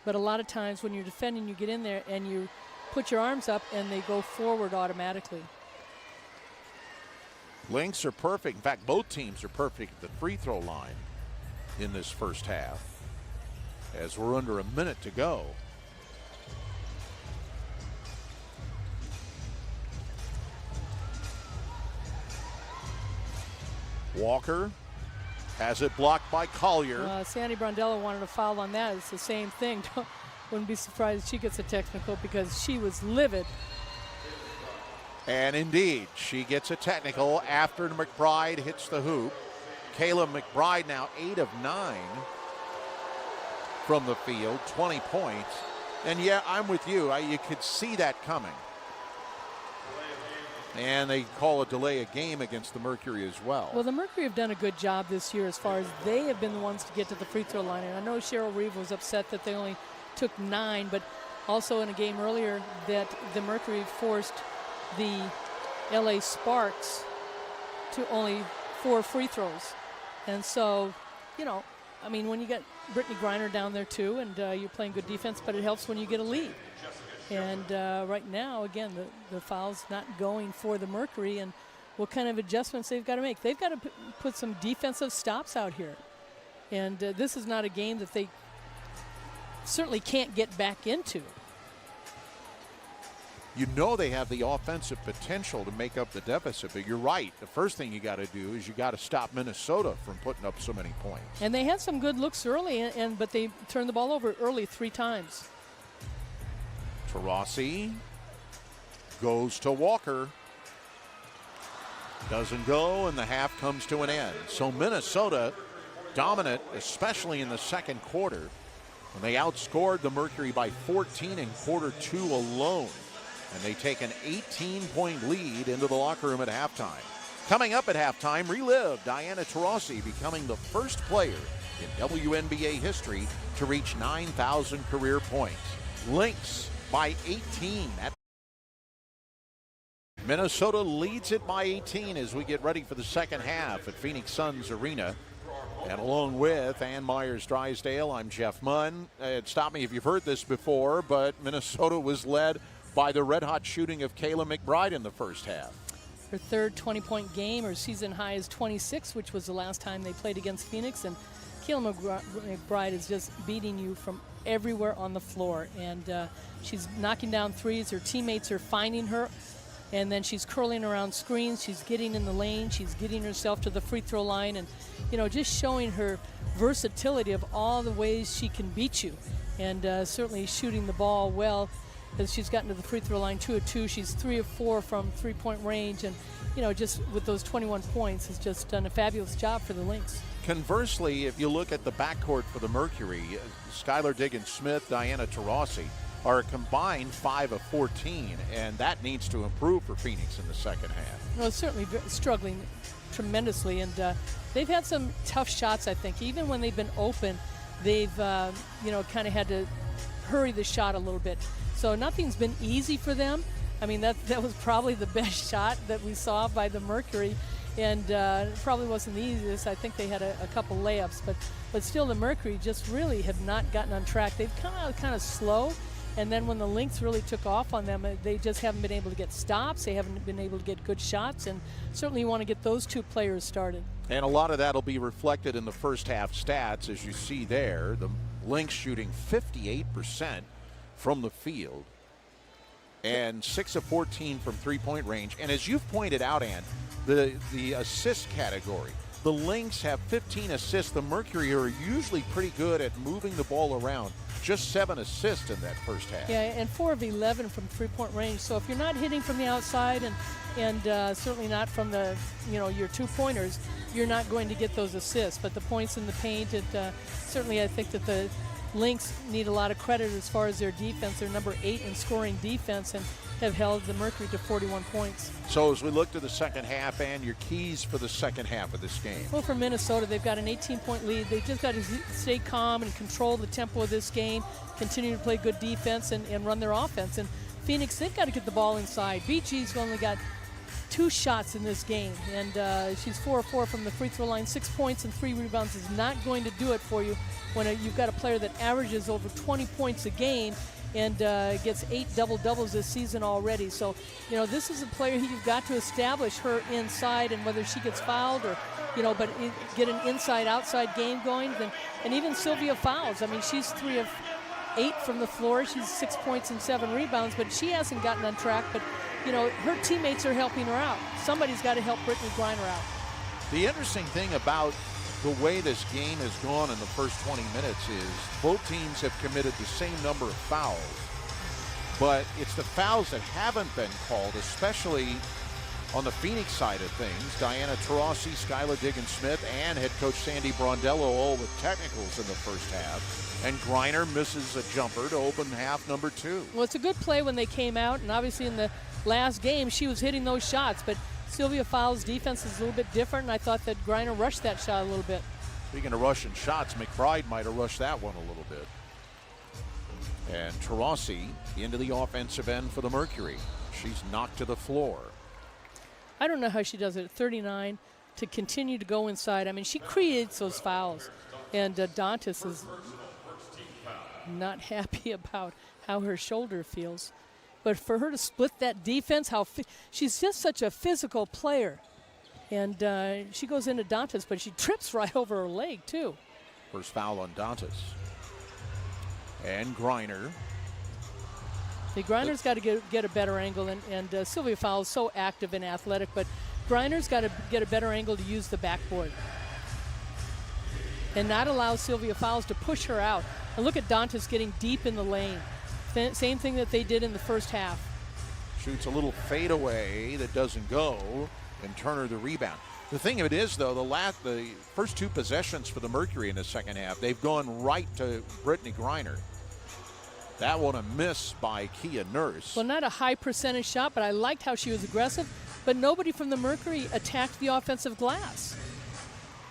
B: But a lot of times when you're defending, you get in there and you put your arms up and they go forward automatically.
A: Lynx are perfect. In fact, both teams are perfect at the free throw line in this first half, as we're under a minute to go. Walker has it blocked by Collier.
B: Sandy Brondello wanted a foul on that. It's the same thing. Wouldn't be surprised if she gets a technical because she was livid.
A: And indeed, she gets a technical after McBride hits the hoop. Kayla McBride now 8 of 9 from the field, 20 points. And yeah, I'm with you. You could see that coming. And they call a delay a game against the Mercury as well.
B: Well, the Mercury have done a good job this year as far as they have been the ones to get to the free throw line. And I know Cheryl Reeve was upset that they only took 9, but also in a game earlier that the Mercury forced the LA Sparks to only 4 free throws. And so, you know, I mean, when you get Brittany Griner down there too, and you're playing good defense, but it helps when you get a lead. And right now, again, the foul's not going for the Mercury, and what kind of adjustments they've got to make. They've got to put some defensive stops out here. And this is not a game that they certainly can't get back into.
A: You know they have the offensive potential to make up the deficit, but you're right. The first thing you got to do is you got to stop Minnesota from putting up so many points.
B: And they had some good looks early, but they turned the ball over early 3 times.
A: Taurasi goes to Walker. Doesn't go, and the half comes to an end. So Minnesota dominant, especially in the second quarter, when they outscored the Mercury by 14 in quarter 2 alone. And they take an 18-point lead into the locker room at halftime. Coming up at halftime, relive Diana Taurasi becoming the first player in WNBA history to reach 9,000 career points. Lynx by 18. Minnesota leads it by 18 as we get ready for the second half at Phoenix Suns Arena. And along with Ann Myers-Drysdale, I'm Jeff Munn. Stop me if you've heard this before, but Minnesota was led by the red-hot shooting of Kayla McBride in the first half.
B: Her third 20-point game. Her season high is 26, which was the last time they played against Phoenix. And Kayla McBride is just beating you from everywhere on the floor. And she's knocking down threes. Her teammates are finding her. And then she's curling around screens. She's getting in the lane. She's getting herself to the free throw line. And, you know, just showing her versatility of all the ways she can beat you. And certainly shooting the ball well. As she's gotten to the free throw line 2 of 2, she's 3 of 4 from three-point range, and you know, just with those 21 points, has just done a fabulous job for the Lynx.
A: Conversely, if you look at the backcourt for the Mercury, Skylar Diggins-Smith, Diana Taurasi are a combined 5 of 14, and that needs to improve for Phoenix in the second half.
B: Well, certainly struggling tremendously, and they've had some tough shots. I think even when they've been open, they've you know, kind of had to hurry the shot a little bit. So nothing's been easy for them. I mean, that was probably the best shot that we saw by the Mercury, and it probably wasn't the easiest. I think they had a couple layups, but still the Mercury just really have not gotten on track. They've kind of slow, and then when the Lynx really took off on them, they just haven't been able to get stops. They haven't been able to get good shots, and certainly you want to get those 2 players started. And
A: a lot of that will be reflected in the first half stats, as you see there. The Lynx shooting 58% from the field and 6 of 14 from three-point range. And as you've pointed out, Ann, the assist category, the Lynx have 15 assists. The Mercury are usually pretty good at moving the ball around. Just 7 assists in that first half.
B: Yeah, and 4 of 11 from three-point range. So if you're not hitting from the outside and certainly not from the, you know, your 2-pointers, you're not going to get those assists. But the points in the paint, certainly I think that the Lynx need a lot of credit as far as their defense. They're number 8 in scoring defense and have held the Mercury to 41 points.
A: So as we look to the second half, and your keys for the second half of this game.
B: Well, for Minnesota, they've got an 18-point lead. They've just got to stay calm and control the tempo of this game, continue to play good defense and run their offense. And Phoenix, they've got to get the ball inside. BG's only got 2 shots in this game, and she's 4 of 4 from the free throw line. 6 points and 3 rebounds is not going to do it for you when you've got a player that averages over 20 points a game and gets 8 double-doubles this season already. So, you know, this is a player you've got to establish her inside, and whether she gets fouled or, you know, but get an inside-outside game going. And even Sylvia Fowles, I mean, she's 3 of 8 from the floor. She's 6 points and 7 rebounds, but she hasn't gotten on track. But, you know, her teammates are helping her out. Somebody's got to help Brittany Griner out.
A: The interesting thing about the way this game has gone in the first 20 minutes is both teams have committed the same number of fouls, but it's the fouls that haven't been called, especially on the Phoenix side of things. Diana Taurasi, Skylar Diggins-Smith, and head coach Sandy Brondello all with technicals in the first half. And Griner misses a jumper to open half number 2.
B: Well, it's a good play when they came out, and obviously in the last game, she was hitting those shots. But Sylvia Fowles' defense is a little bit different, and I thought that Griner rushed that shot a little bit.
A: Speaking of rushing shots, McBride might have rushed that one a little bit. And Taurasi into the offensive end for the Mercury. She's knocked to the floor.
B: I don't know how she does it at 39 to continue to go inside. I mean, she creates those fouls. And Dantas is not happy about how her shoulder feels. But for her to split that defense, she's just such a physical player. And she goes into Dantas, but she trips right over her leg, too.
A: First foul on Dantas. And Griner.
B: The Griner's got to get a better angle, and Sylvia Fowles is so active and athletic, but Griner's got to get a better angle to use the backboard and not allow Sylvia Fowles to push her out. And look at Dantas getting deep in the lane. Same thing that they did in the first half.
A: Shoots a little fadeaway that doesn't go, and Turner the rebound. The thing of it is, though, the first two possessions for the Mercury in the second half, they've gone right to Brittany Griner. That one a miss by Kia Nurse.
B: Well, not a high percentage shot, but I liked how she was aggressive. But nobody from the Mercury attacked the offensive glass.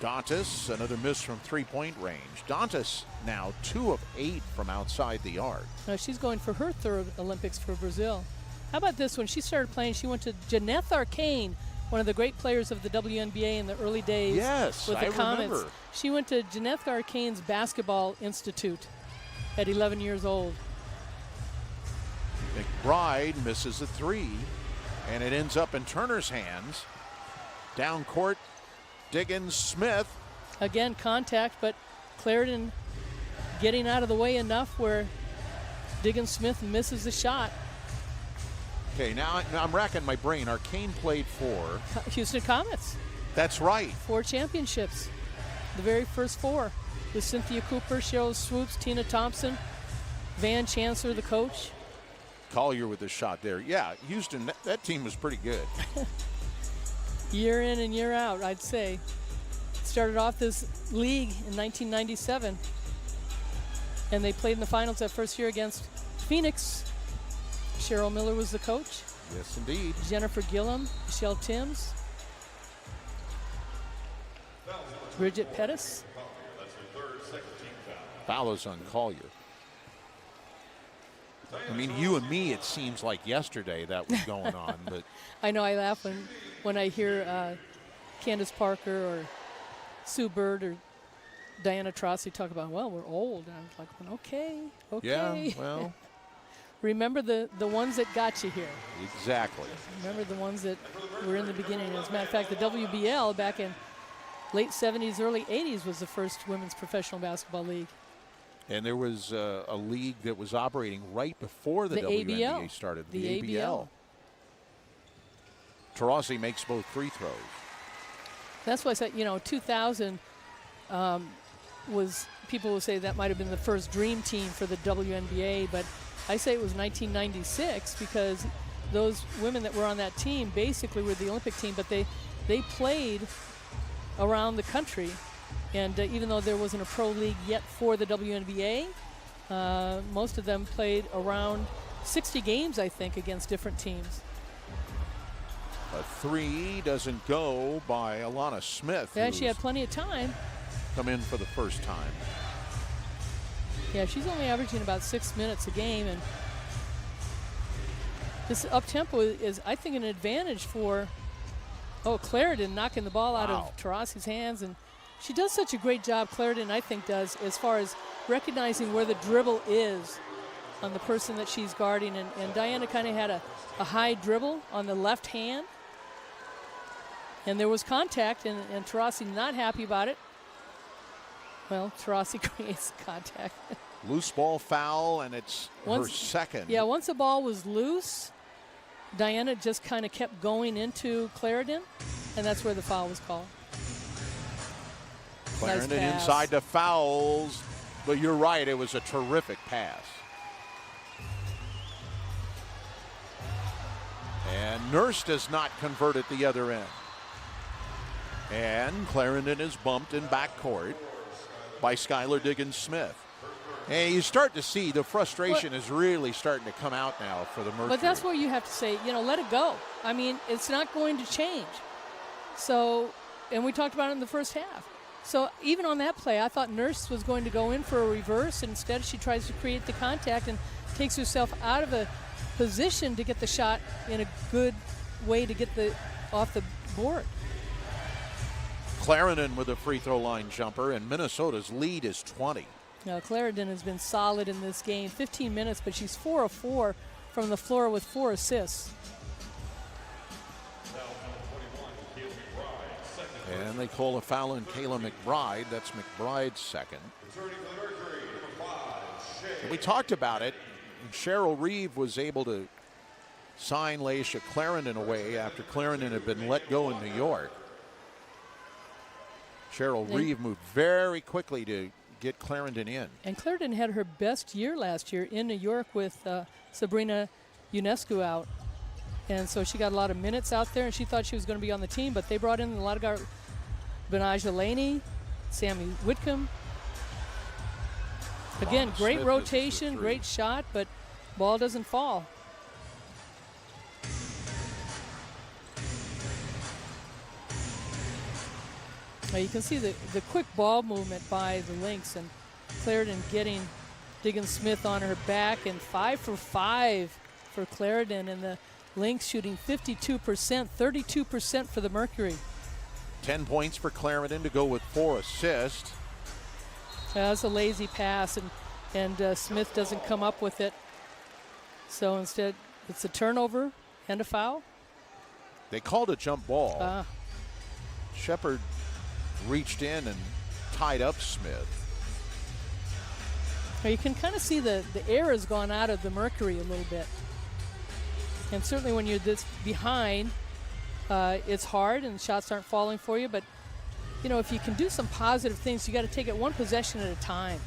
A: Dantas, another miss from three-point range. Dantas now 2 of 8 from outside the arc.
B: Now she's going for her third Olympics for Brazil. How about this? When she started playing, she went to Jeanette Arcane, one of the great players of the WNBA in the early days.
A: Yes,
B: with the
A: I
B: Comets.
A: remember.
B: She went to Jeanette Arcane's basketball institute at 11 years old.
A: McBride misses a 3, and it ends up in Turner's hands. Down court, Diggins Smith.
B: Again, contact, but Clarendon getting out of the way enough where Diggins Smith misses the shot.
A: Okay, now I'm racking my brain. Arcane played for
B: Houston Comets.
A: That's right.
B: 4 championships. The very first 4 with Cynthia Cooper, Cheryl Swoops, Tina Thompson, Van Chancellor, the coach.
A: Collier with the shot there. Yeah, Houston, that team was pretty good.
B: Year in and year out, I'd say. Started off this league in 1997, and they played in the finals that first year against Phoenix. Cheryl Miller was the coach.
A: Yes, indeed.
B: Jennifer Gillum, Michelle Timms, Bridget Pettis.
A: Foul is on Collier. I mean, you and me, it seems like yesterday that was going on, but
B: I know I laugh when I hear Candace Parker or Sue Bird or Diana Taurasi talk about, well, we're old. And I was like, well, okay.
A: yeah, well,
B: Remember the ones that got you here.
A: exactly.
B: Remember the ones that were in the beginning. As a matter of fact, the WBL back in late 70s, early 80s was the first women's professional basketball league.
A: And there was a league that was operating right before the WNBA
B: ABL.
A: started,
B: The ABL.
A: Taurasi makes both free throws.
B: That's why I said, 2000 was, people will say that might have been the first dream team for the WNBA, but I say it was 1996 because those women that were on that team basically were the Olympic team, but they played around the country. And even though there wasn't a pro league yet for the WNBA, most of them played around 60 games, I think, against different teams.
A: A 3 doesn't go by Alana Smith.
B: Yeah, she had plenty of time.
A: Come in for the first time.
B: Yeah, she's only averaging about 6 minutes a game, and this up-tempo is, I think, an advantage for, Clarendon knocking the ball out of Taurasi's hands, and she does such a great job, Clarendon, I think, does, as far as recognizing where the dribble is on the person that she's guarding, and Diana kind of had a high dribble on the left hand, and there was contact, and Taurasi not happy about it. Well, Taurasi creates contact.
A: Loose ball foul, and it's her second.
B: Yeah, once the ball was loose, Diana just kind of kept going into Clarendon, and that's where the foul was called.
A: Clarendon
B: Nice
A: inside the fouls, but you're right, it was a terrific pass. And Nurse does not convert at the other end. And Clarendon is bumped in backcourt by Skylar Diggins Smith. And you start to see the frustration is really starting to come out now for the Mercury.
B: But that's where you have to say, you know, let it go. I mean, it's not going to change. So, and we talked about it in the first half. So even on that play, I thought Nurse was going to go in for a reverse. Instead, she tries to create the contact and takes herself out of a position to get the shot in a good way to get the off the board.
A: Clarendon with a free throw line jumper, and Minnesota's lead is 20.
B: Now, Clarendon has been solid in this game, 15 minutes, but she's 4 of 4 from the floor with 4 assists.
A: And they call a foul on Kayla McBride. That's McBride's second. And we talked about it. Cheryl Reeve was able to sign Laisha Clarendon away after Clarendon had been let go in New York. Cheryl Reeve moved very quickly to get Clarendon in.
B: And Clarendon had her best year last year in New York with Sabrina Ionescu out. And so she got a lot of minutes out there, and she thought she was going to be on the team, but they brought in a lot of guys. Benaja Laney, Sammy Whitcomb. Again, great rotation, great shot, but ball doesn't fall. Now you can see the quick ball movement by the Lynx, and Clarendon getting Diggins Smith on her back, and 5 for 5 for Clarendon, and the Lynx shooting 52%, 32% for the Mercury.
A: 10 points for Clarendon to go with 4 assists.
B: That's a lazy pass, and Smith doesn't come up with it. So instead, it's a turnover and a foul.
A: They called a jump ball. Shepard reached in and tied up Smith.
B: Now you can kind of see the air has gone out of the Mercury a little bit. And certainly when you're this behind, it's hard and shots aren't falling for you. But, you know, if you can do some positive things, you got to take it one possession at a time.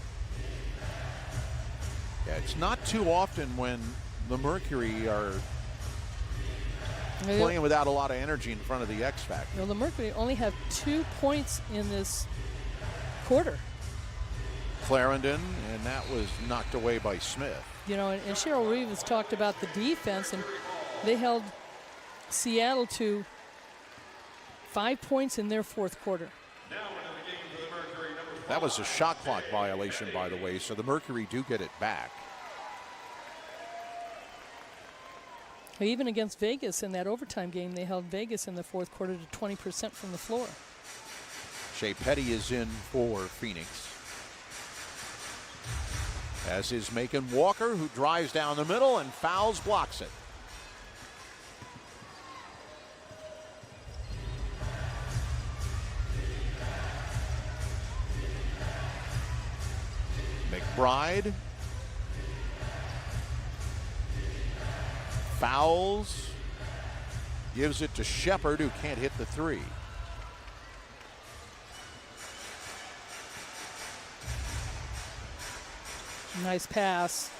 A: Yeah, it's not too often when the Mercury are playing without a lot of energy in front of the X Factor.
B: Well, the Mercury only have 2 points in this quarter.
A: Clarendon, and that was knocked away by Smith.
B: You know, and Cheryl Reeve has talked about the defense, and they held Seattle to 5 points in their fourth quarter.
A: That was a shot clock violation, by the way, so the Mercury do get it back.
B: Even against Vegas in that overtime game, they held Vegas in the fourth quarter to 20% from the floor.
A: Shea Petty is in for Phoenix, as is Macon Walker, who drives down the middle and fouls, blocks it. McBride fouls, gives it to Shepard, who can't hit the three.
B: Nice pass.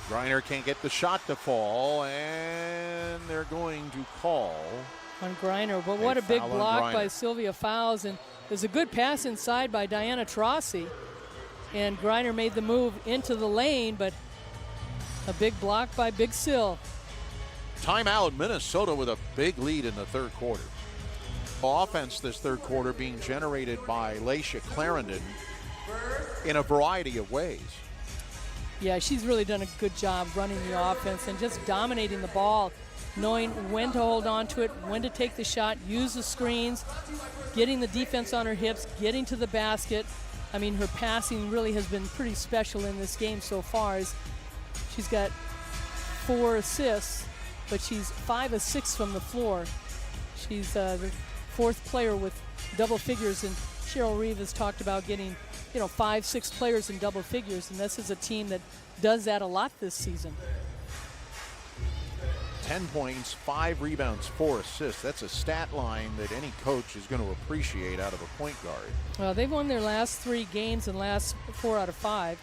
A: Griner can't get the shot to fall, and they're going to call
B: on Griner. But what a big block by Sylvia Fowles, and there's a good pass inside by Diana Trossi. And Griner made the move into the lane, but a big block by Big Sill.
A: Timeout, Minnesota with a big lead in the third quarter. Offense this third quarter being generated by Laisha Clarendon in a variety of ways.
B: Yeah, she's really done a good job running the offense and just dominating the ball, knowing when to hold on to it, when to take the shot, use the screens, getting the defense on her hips, getting to the basket. I mean, her passing really has been pretty special in this game so far. She's got 4 assists, but she's 5 of 6 from the floor. She's the fourth player with double figures, and Cheryl Reeve has talked about getting, 5, 6 players in double figures, and this is a team that does that a lot this season.
A: 10 points, 5 rebounds, 4 assists. That's a stat line that any coach is going to appreciate out of a point guard.
B: Well, they've won their last 3 games and last 4 out of 5.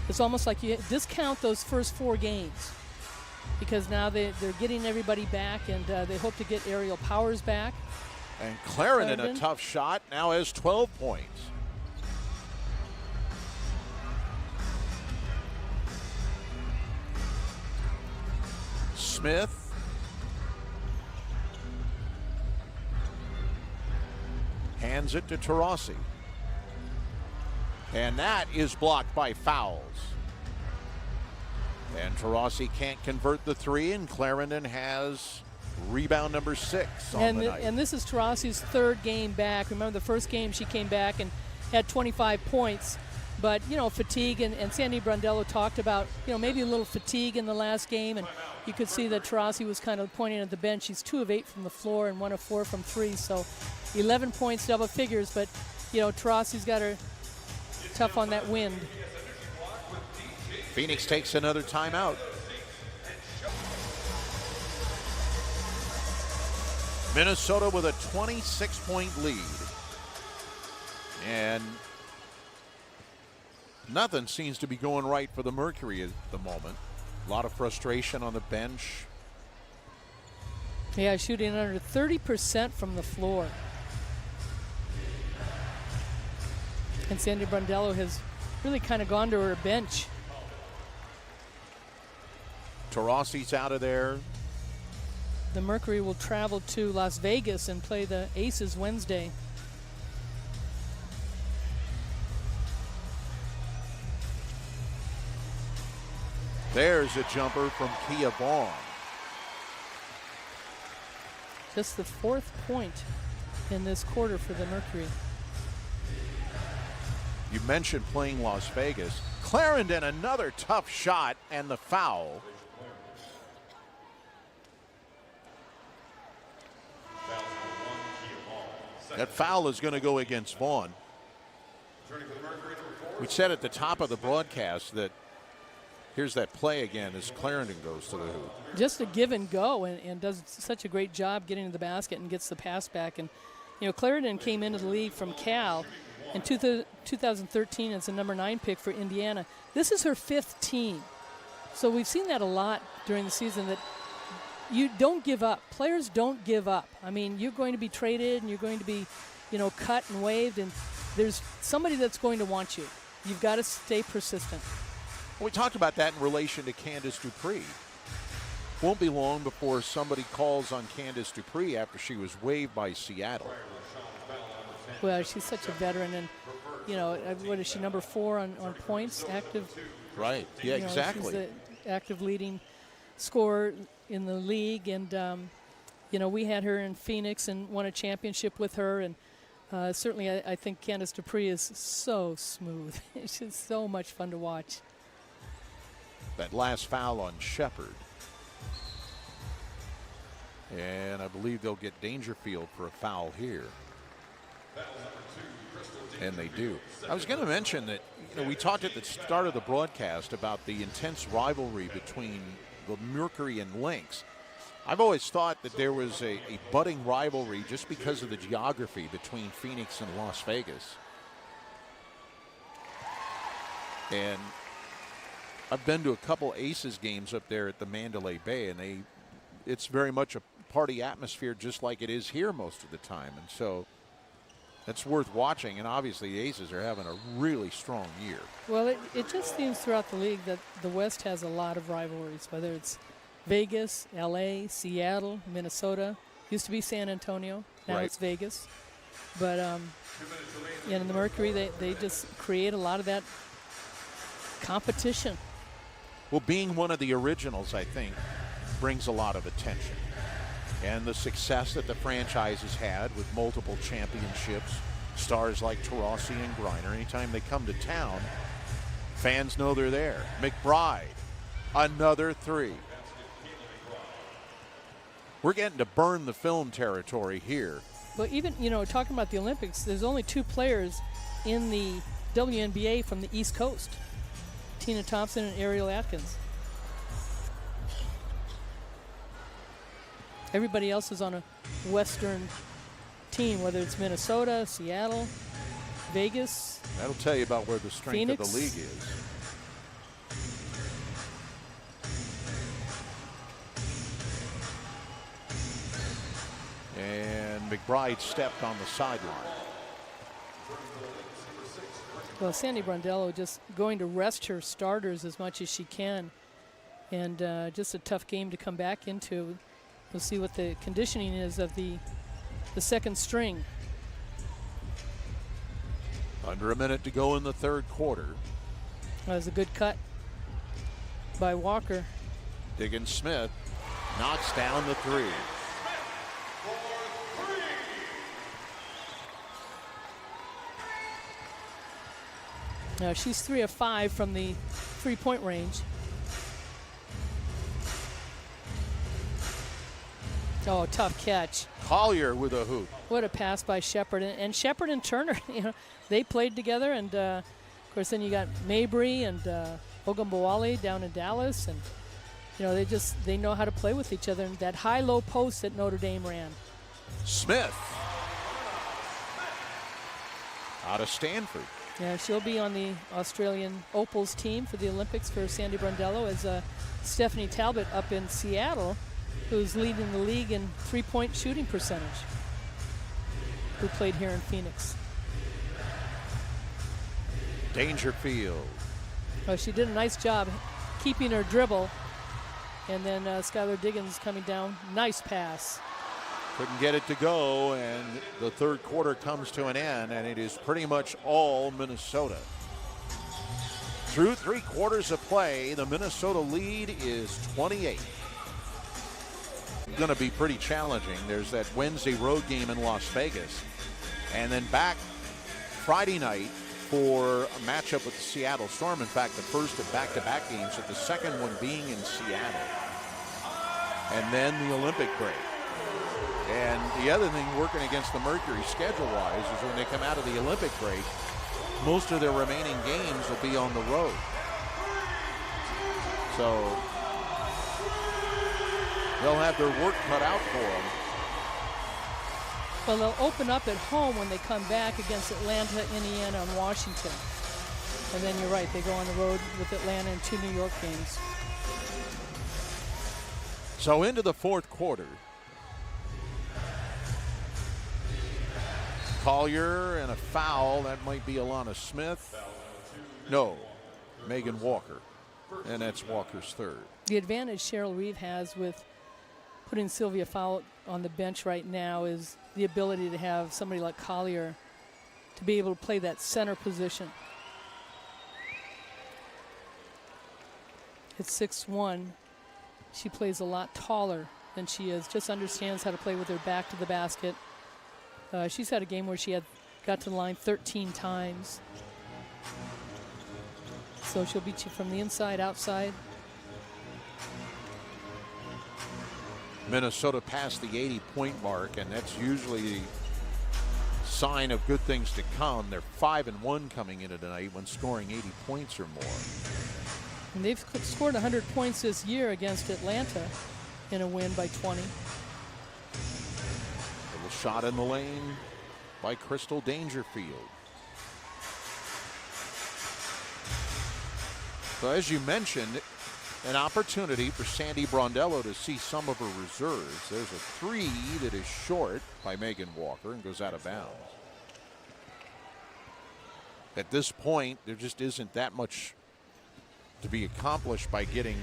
B: It's almost like you discount those first 4 games because now they're getting everybody back, and they hope to get Aerial Powers back.
A: And Clarendon, a tough shot, now has 12 points. Smith. Hands it to Taurasi. And that is blocked by Fowles. And Taurasi can't convert the three, and Clarendon has rebound number 6 on the night.
B: And this is Taurasi's third game back. Remember the first game she came back and had 25 points. But, you know, fatigue, and Sandy Brondello talked about, you know, maybe a little fatigue in the last game, and you could see that Taurasi was kind of pointing at the bench. She's 2 of 8 from the floor and 1 of 4 from 3, so 11 points, double figures. But, you know, Taurasi's got her tough on that wind.
A: Phoenix takes another timeout. Minnesota with a 26-point lead. And nothing seems to be going right for the Mercury at the moment. A lot of frustration on the bench.
B: Yeah, shooting under 30% from the floor. And Sandy Brondello has really kind of gone to her bench.
A: Taurasi's out of there.
B: The Mercury will travel to Las Vegas and play the Aces Wednesday.
A: There's a jumper from Kia Vaughn.
B: Just the 4th point in this quarter for the Mercury.
A: You mentioned playing Las Vegas. Clarendon, another tough shot, and the foul. That foul is going to go against Vaughn. We said at the top of the broadcast that here's that play again as Clarendon goes to the hoop.
B: Just a give and go, and does such a great job getting to the basket and gets the pass back. And, you know, Clarendon came into the league from Cal in 2013 as a number 9 pick for Indiana. This is her 5th team. So we've seen that a lot during the season, that you don't give up. Players don't give up. I mean, you're going to be traded and you're going to be, you know, cut and waived, and there's somebody that's going to want you. You've got to stay persistent.
A: We talked about that in relation to Candace Dupree. Won't be long before somebody calls on Candace Dupree after she was waived by Seattle.
B: Well, she's such a veteran, and, you know, what is she, number 4 on points, active?
A: Right, yeah,
B: You know,
A: exactly.
B: She's the active leading scorer in the league, and, you know, we had her in Phoenix and won a championship with her, and certainly I think Candace Dupree is so smooth. It's just so much fun to watch.
A: That last foul on Shepard. And I believe they'll get Dangerfield for a foul here. And they do. I was going to mention that, you know, we talked at the start of the broadcast about the intense rivalry between the Mercury and Lynx. I've always thought that there was a budding rivalry just because of the geography between Phoenix and Las Vegas. And I've been to a couple Aces games up there at the Mandalay Bay, and it's very much a party atmosphere just like it is here most of the time. And so that's worth watching, and obviously the Aces are having a really strong year.
B: Well, it just seems throughout the league that the West has a lot of rivalries, whether it's Vegas, LA, Seattle, Minnesota. Used to be San Antonio, now
A: Right.
B: it's Vegas. But in the Mercury, they just create a lot of that competition.
A: Well, being one of the originals, I think, brings a lot of attention. And the success that the franchise has had with multiple championships, stars like Taurasi and Griner, anytime they come to town, fans know they're there. McBride, another 3. We're getting to burn the film territory here.
B: But even, you know, talking about the Olympics, there's only 2 players in the WNBA from the East Coast, Tina Thompson and Ariel Atkins. Everybody else is on a Western team, whether it's Minnesota, Seattle, Vegas.
A: That'll tell you about where the strength
B: Phoenix.
A: of the league is. And McBride stepped on the sideline.
B: Well, Sandy Brondello just going to rest her starters as much as she can. and just a tough game to come back into. We'll see what the conditioning is of the second string.
A: Under a minute to go in the third quarter.
B: That was a good cut by Walker.
A: Diggins Smith knocks down the three.
B: Now she's 3 of 5 from the three-point range. Oh, tough catch.
A: Collier with a hoop.
B: What a pass by Shepard. And Shepard and Turner, they played together. And, of course, then you got Mabry and Ogunbowale down in Dallas. And, they know how to play with each other. And that high-low post that Notre Dame ran.
A: Smith out of Stanford.
B: Yeah, she'll be on the Australian Opals team for the Olympics for Sandy Brondello, as Stephanie Talbot up in Seattle, who's leading the league in three-point shooting percentage, who played here in Phoenix.
A: Dangerfield.
B: Oh, she did a nice job keeping her dribble. And then Skylar Diggins coming down. Nice pass.
A: Couldn't get it to go, and the third quarter comes to an end, and it is pretty much all Minnesota. Through 3 quarters of play, the Minnesota lead is 28. Going to be pretty challenging. There's that Wednesday road game in Las Vegas, and then back Friday night for a matchup with the Seattle Storm. In fact, the first of back-to-back games, with the second one being in Seattle. And then the Olympic break. And the other thing working against the Mercury schedule-wise is when they come out of the Olympic break, most of their remaining games will be on the road. So they'll have their work cut out for them.
B: Well, they'll open up at home when they come back against Atlanta, Indiana, and Washington. And then you're right, they go on the road with Atlanta and 2 New York games.
A: So into the fourth quarter. Collier and a foul. That might be Alana Smith. No, Megan Walker. And that's Walker's third.
B: The advantage Cheryl Reeve has with putting Sylvia Fowl on the bench right now is the ability to have somebody like Collier to be able to play that center position. At 6'1", she plays a lot taller than she is, just understands how to play with her back to the basket. She's had a game where she got to the line 13 times. So she'll beat you from the inside, outside.
A: Minnesota passed the 80-point mark, and that's usually a sign of good things to come. They're 5-1 coming into tonight when scoring 80 points or more.
B: And they've scored 100 points this year against Atlanta in a win by 20.
A: Little shot in the lane by Crystal Dangerfield. So as you mentioned, an opportunity for Sandy Brondello to see some of her reserves. There's a three that is short by Megan Walker and goes out of bounds. At this point, there just isn't that much to be accomplished by getting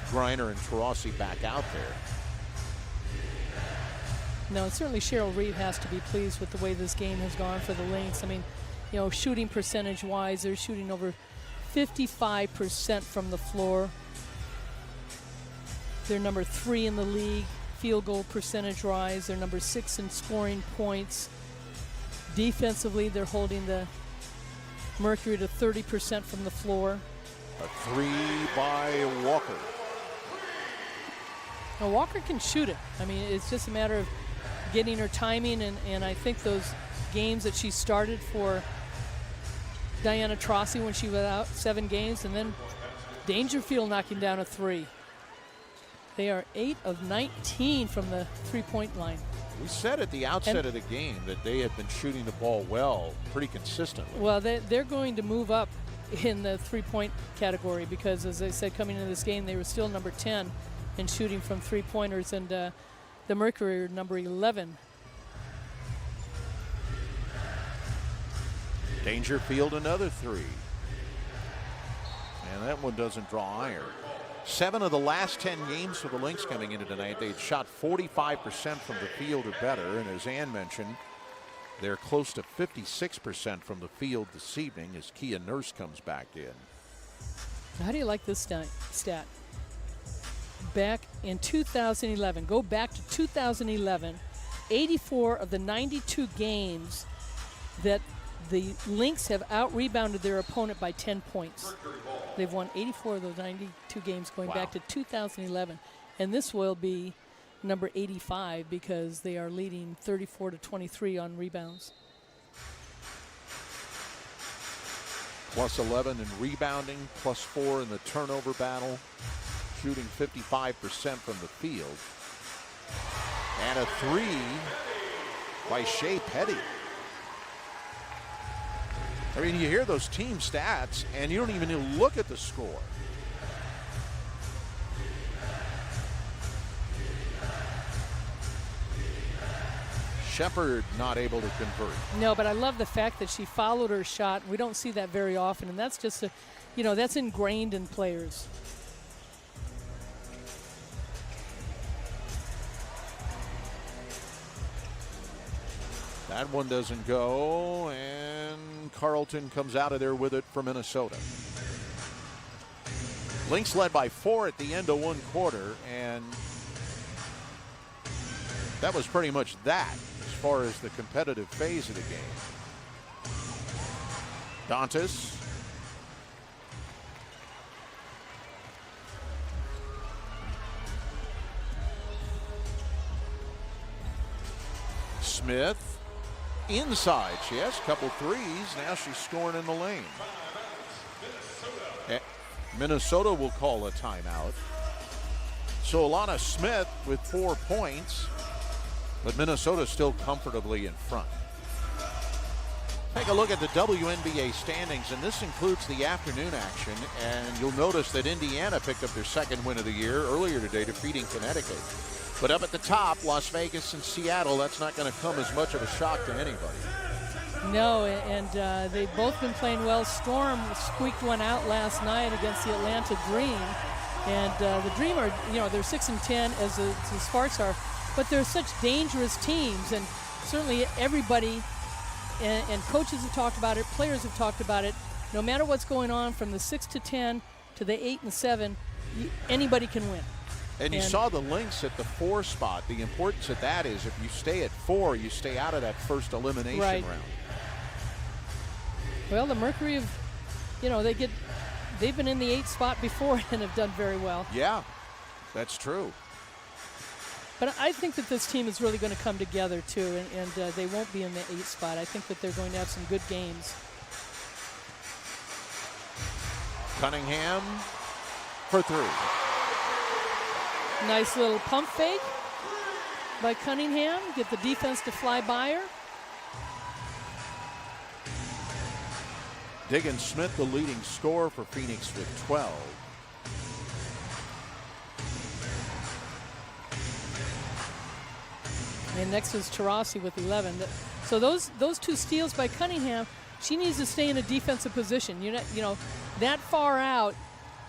A: Griner and Taurasi back out there.
B: No, certainly Cheryl Reeve has to be pleased with the way this game has gone for the Lynx. I mean, shooting percentage-wise, they're shooting over 55% from the floor. They're number 3 in the league. Field goal percentage rise. They're number 6 in scoring points. Defensively, they're holding the Mercury to 30% from the floor.
A: A three by Walker.
B: Now, Walker can shoot it. I mean, it's just a matter of getting her timing, and I think those games that she started for Diana Taurasi when she was out 7 games, and then Dangerfield knocking down a 3. They are 8 of 19 from the three-point line.
A: We said at the outset of the game that they had been shooting the ball well, pretty consistently.
B: Well, they're going to move up in the three-point category because, as I said, coming into this game, they were still number 10 in shooting from three-pointers, and the Mercury are number 11.
A: Dangerfield another 3. And that one doesn't draw iron. 7 of the last 10 games for the Lynx coming into tonight, they had shot 45% from the field or better. And as Ann mentioned, they're close to 56% from the field this evening as Kia Nurse comes back in.
B: How do you like this stat? Back in 2011, go back to 2011, 84 of the 92 games that the Lynx have out-rebounded their opponent by 10 points. They've won 84 of those 92 games going back to 2011. And this will be number 85 because they are leading 34-23 on rebounds.
A: Plus 11 in rebounding, plus 4 in the turnover battle, shooting 55% from the field. And a 3 by Shea Petty. I mean, you hear those team stats, and you don't even look at the score. Shepard not able to convert.
B: No, but I love the fact that she followed her shot. We don't see that very often, and that's just a, you know, that's ingrained in players.
A: That one doesn't go, and Carlton comes out of there with it for Minnesota. Lynx led by 4 at the end of one quarter, and that was pretty much that as far as the competitive phase of the game. Dantas. Smith. Inside, she has a couple threes. Now she's scoring in the lane. Minnesota will call a timeout. So Alana Smith with 4 points, but Minnesota still comfortably in front. Take a look at the WNBA standings, and this includes the afternoon action. And you'll notice that Indiana picked up their 2nd win of the year earlier today, defeating Connecticut. But up at the top, Las Vegas and Seattle, that's not going to come as much of a shock to anybody.
B: No, and they've both been playing well. Storm squeaked one out last night against the Atlanta Dream. And the Dream are, you know, they're 6-10 as the Sparks are, but they're such dangerous teams. And certainly everybody and coaches have talked about it, players have talked about it. No matter what's going on from the 6-10 to the 8-7, anybody can win.
A: And you saw the Lynx at the 4 spot. The importance of that is if you stay at 4, you stay out of that first elimination round.
B: Well, the Mercury have, you know, they've been in the 8th spot before and have done very well.
A: Yeah, that's true.
B: But I think that this team is really going to come together too, and they won't be in the 8th spot. I think that they're going to have some good games.
A: Cunningham for 3.
B: Nice little pump fake by Cunningham. Get the defense to fly by her.
A: Diggin Smith, the leading scorer for Phoenix with 12.
B: And next is Taurasi with 11. So those 2 steals by Cunningham, she needs to stay in a defensive position. You know, that far out,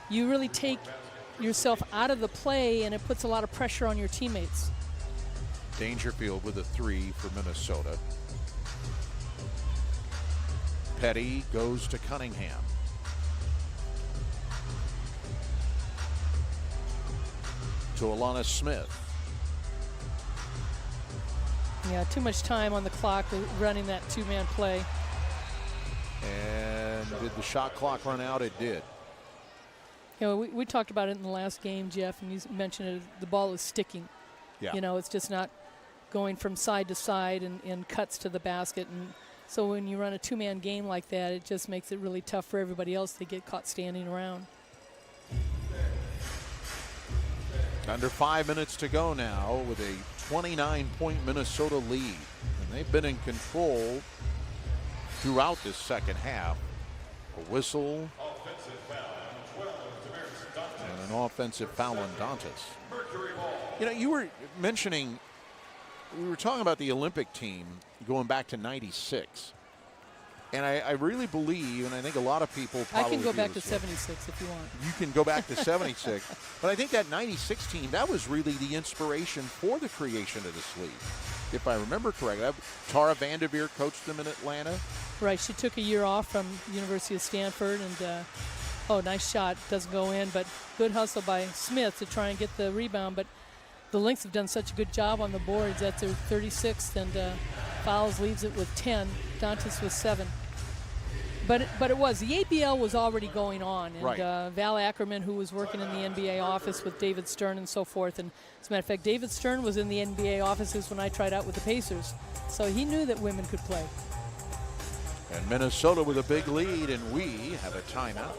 B: you really take yourself out of the play, and it puts a lot of pressure on your teammates.
A: Dangerfield with a 3 for Minnesota. Petty goes to Cunningham. To Alana Smith.
B: Yeah, too much time on the clock running that 2-man play.
A: And did the shot clock run out? It did.
B: You know, we talked about it in the last game, Jeff, and you mentioned it. The ball is sticking.
A: Yeah.
B: You know, it's just not going from side to side and cuts to the basket. And so when you run a 2-man game like that, it just makes it really tough for everybody else to get caught standing around.
A: Under 5 minutes to go now with a 29-point Minnesota lead. And they've been in control throughout this second half. A whistle and an offensive foul on Dantas. You know, you were mentioning, we were talking about the Olympic team going back to '96. And I really believe, and I think a lot of people
B: I
A: probably
B: can go
A: feel
B: back to
A: this way.
B: 76 if you want.
A: You can go back to 76. But I think that 96 team, that was really the inspiration for the creation of this league. If I remember correctly, Tara Vanderveer coached them in Atlanta.
B: Right, she took a year off from University of Stanford, and oh, nice shot, doesn't go in, but good hustle by Smith to try and get the rebound. But the Lynx have done such a good job on the boards. That's their 36th, and Fowles leaves it with 10. Dantas with 7. But it was, the ABL was already going on, and
A: right.
B: Val Ackerman, who was working in the NBA office with David Stern and so forth, and as a matter of fact, David Stern was in the NBA offices when I tried out with the Pacers, so he knew that women could play.
A: And Minnesota with a big lead, and we have a timeout.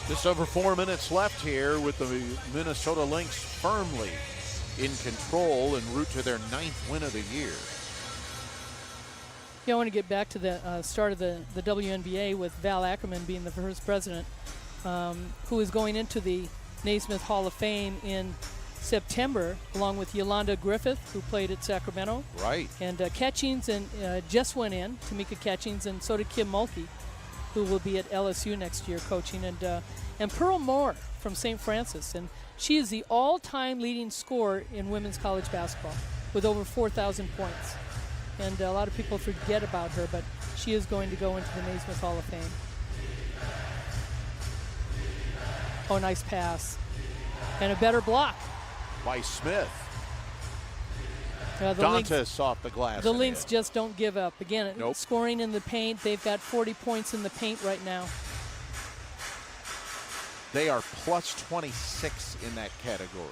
A: Just over 4 minutes left here with the Minnesota Lynx firmly in control en route to their 9th win of the year.
B: Yeah, I want to get back to the start of the WNBA with Val Ackerman being the first president, who is going into the Naismith Hall of Fame in September, along with Yolanda Griffith, who played at Sacramento.
A: Right.
B: And Catchings and just went in, Tamika Catchings, and so did Kim Mulkey, who will be at LSU next year coaching, and Pearl Moore from St. Francis, and she is the all-time leading scorer in women's college basketball with over 4,000 points. And a lot of people forget about her, but she is going to go into the Naismith Hall of Fame. Oh, nice pass. And a better block.
A: By Smith.
B: The
A: Dantas
B: Lynx,
A: off the glass.
B: the Lynx just don't give up. Again,
A: Nope.
B: Scoring in the paint. They've got 40 points in the paint right now.
A: They are plus 26 in that category.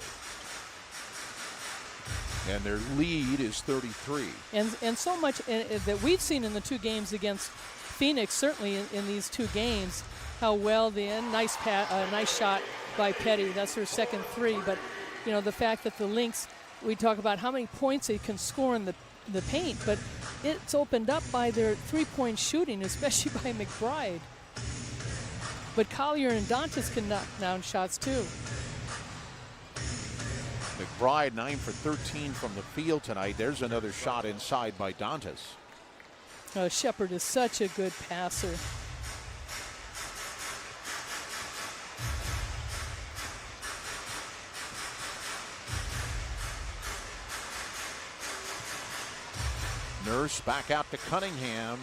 A: And their lead is 33.
B: And so much that we've seen in the 2 games against Phoenix, certainly in these 2 games, how well nice shot by Petty. That's her second 3. But, you know, the fact that the Lynx, we talk about how many points they can score in the paint, but it's opened up by their 3-point shooting, especially by McBride. But Collier and Dantas can knock down shots too.
A: McBride 9 for 13 from the field tonight. There's another shot inside by Dantas.
B: Shepard is such a good passer.
A: Nurse back out to Cunningham.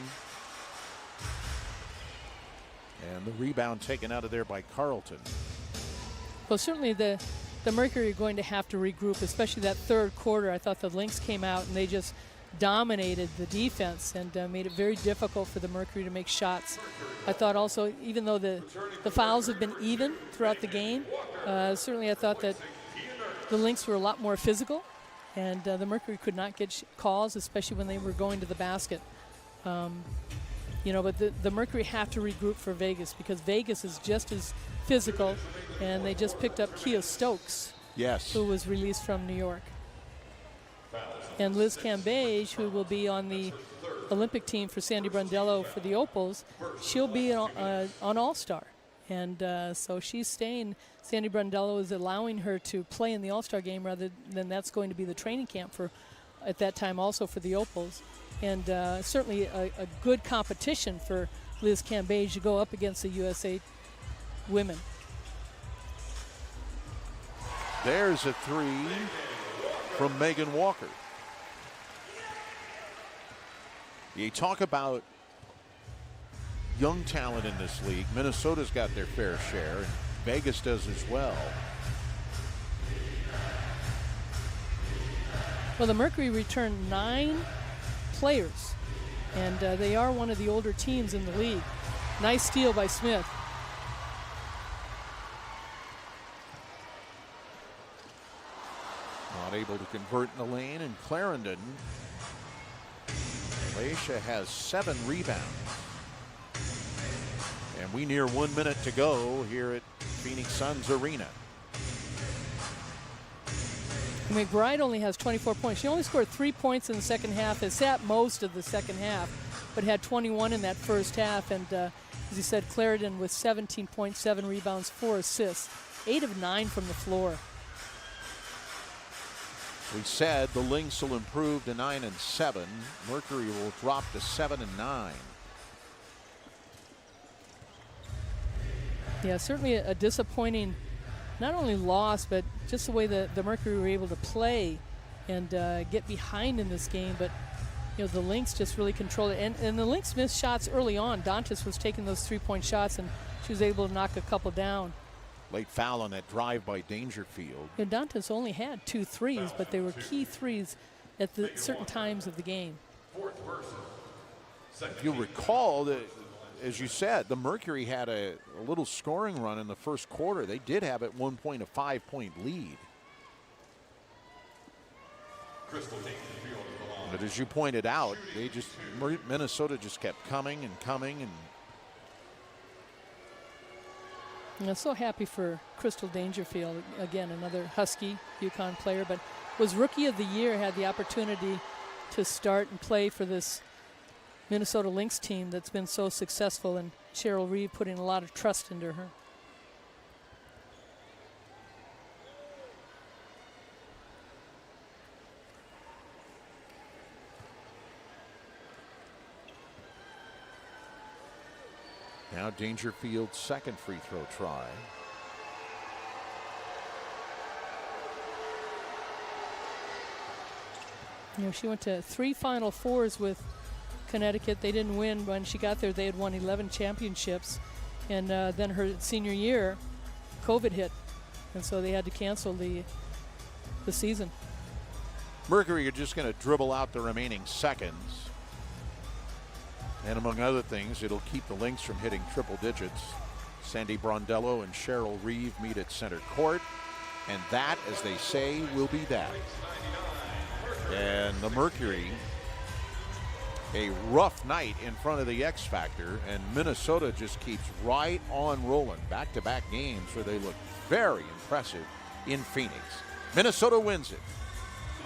A: And the rebound taken out of there by Carlton.
B: Well, certainly the Mercury are going to have to regroup, especially that third quarter. I thought the Lynx came out and they just dominated the defense and made it very difficult for the Mercury to make shots. I thought also, even though the fouls have been even throughout the game, certainly I thought that the Lynx were a lot more physical, and the Mercury could not get calls, especially when they were going to the basket. You know, but the Mercury have to regroup for Vegas, because Vegas is just as physical, and they just picked up Kia Stokes,
A: yes,
B: who was released from New York. And Liz Cambage, who will be on the Olympic team for Sandy Brondello for the Opals, she'll be on All-Star. And so she's staying. Sandy Brondello is allowing her to play in the All-Star game, rather than that's going to be the training camp for, at that time, also for the Opals. And certainly a good competition for Liz Cambage to go up against the USA women.
A: There's a 3 from Megan Walker. You talk about young talent in this league. Minnesota's got their fair share, and Vegas does as well.
B: Well, the Mercury returned 9 players, and they are one of the older teams in the league. Nice steal by Smith.
A: Not able to convert in the lane, and Clarendon. Laisha has 7 rebounds. And we near 1 minute to go here at Phoenix Suns Arena.
B: McBride only has 24 points. She only scored 3 points in the second half, has sat most of the second half, but had 21 in that first half. And as you said, Clarendon with 17 points, 7 rebounds, 4 assists, 8 of 9 from the floor.
A: We said the Lynx will improve to 9 and 7. Mercury will drop to 7 and 9.
B: Yeah, certainly a disappointing, not only loss, but just the way the Mercury were able to play and get behind in this game. But the Lynx just really controlled it. And the Lynx missed shots early on. Dantas was taking those three-point shots, and she was able to knock a couple down.
A: Late foul on that drive by Dangerfield.
B: Dantas only had 2 threes, but they were key threes at certain times of the game.
A: If you'll recall, as you said, the Mercury had a little scoring run in the first quarter. They did have at one point a 5-point lead. But as you pointed out, Minnesota just kept coming and coming.
B: And I'm so happy for Crystal Dangerfield, again, another Husky UConn player, but was Rookie of the Year, had the opportunity to start and play for this Minnesota Lynx team that's been so successful, and Cheryl Reeve putting a lot of trust into her.
A: Now Dangerfield's second free throw try.
B: She went to 3 Final Fours with Connecticut. They didn't win. When she got there, they had won 11 championships. And then her senior year, COVID hit. And so they had to cancel the season.
A: Mercury are just going to dribble out the remaining seconds. And among other things, it'll keep the Lynx from hitting triple digits. Sandy Brondello and Cheryl Reeve meet at center court. And that, as they say, will be that. And the Mercury, a rough night in front of the X Factor, and Minnesota just keeps right on rolling. Back-to-back games where they look very impressive in Phoenix. Minnesota wins it.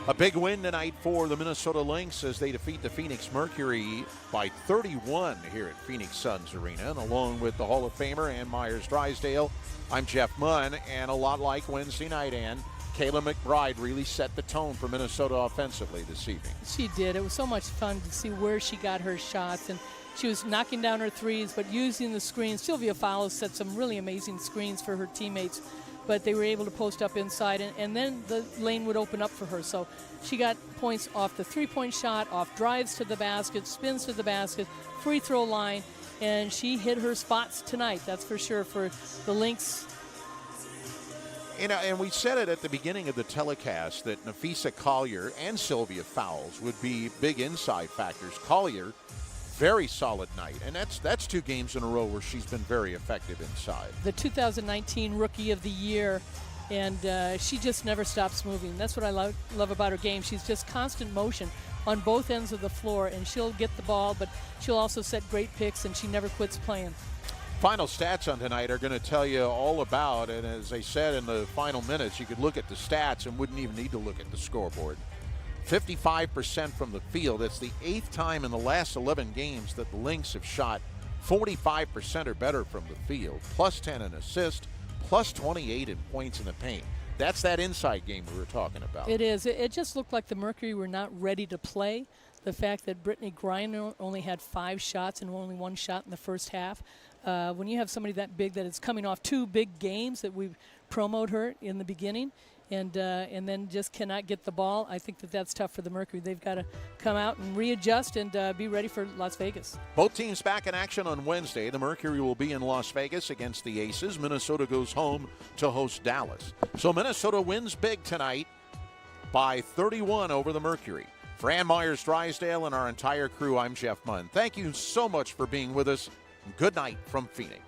A: A big win tonight for the Minnesota Lynx as they defeat the Phoenix Mercury by 31 here at Phoenix Suns Arena. And along with the Hall of Famer Ann Myers-Drysdale, I'm Jeff Munn, and a lot like Wednesday night, Ann, Kayla McBride really set the tone for Minnesota offensively this evening.
B: She did. It was so much fun to see where she got her shots, and she was knocking down her threes, but using the screens. Sylvia Fowles set some really amazing screens for her teammates, but they were able to post up inside, and then the lane would open up for her. So she got points off the three-point shot, off drives to the basket, spins to the basket, free throw line, and she hit her spots tonight, that's for sure, for the Lynx.
A: And we said it at the beginning of the telecast that Nafisa Collier and Sylvia Fowles would be big inside factors. Collier, very solid night, and that's 2 games in a row where she's been very effective inside.
B: The 2019 Rookie of the Year, and she just never stops moving. That's what I love about her game. She's just constant motion on both ends of the floor, and she'll get the ball, but she'll also set great picks, and she never quits playing.
A: Final stats on tonight are going to tell you all about, and as I said in the final minutes, you could look at the stats and wouldn't even need to look at the scoreboard. 55% from the field. That's the 8th time in the last 11 games that the Lynx have shot 45% or better from the field. Plus 10 in assists, plus 28 in points in the paint. That's that inside game we were talking about.
B: It is. It just looked like the Mercury were not ready to play. The fact that Brittany Griner only had 5 shots and only 1 shot in the first half. When you have somebody that big that is coming off 2 big games that we promoted her in the beginning, and then just cannot get the ball, I think that's tough for the Mercury. They've got to come out and readjust and be ready for Las Vegas.
A: Both teams back in action on Wednesday. The Mercury will be in Las Vegas against the Aces. Minnesota goes home to host Dallas. So Minnesota wins big tonight by 31 over the Mercury. For Ann Myers-Drysdale and our entire crew, I'm Jeff Munn. Thank you so much for being with us. Good night from Phoenix.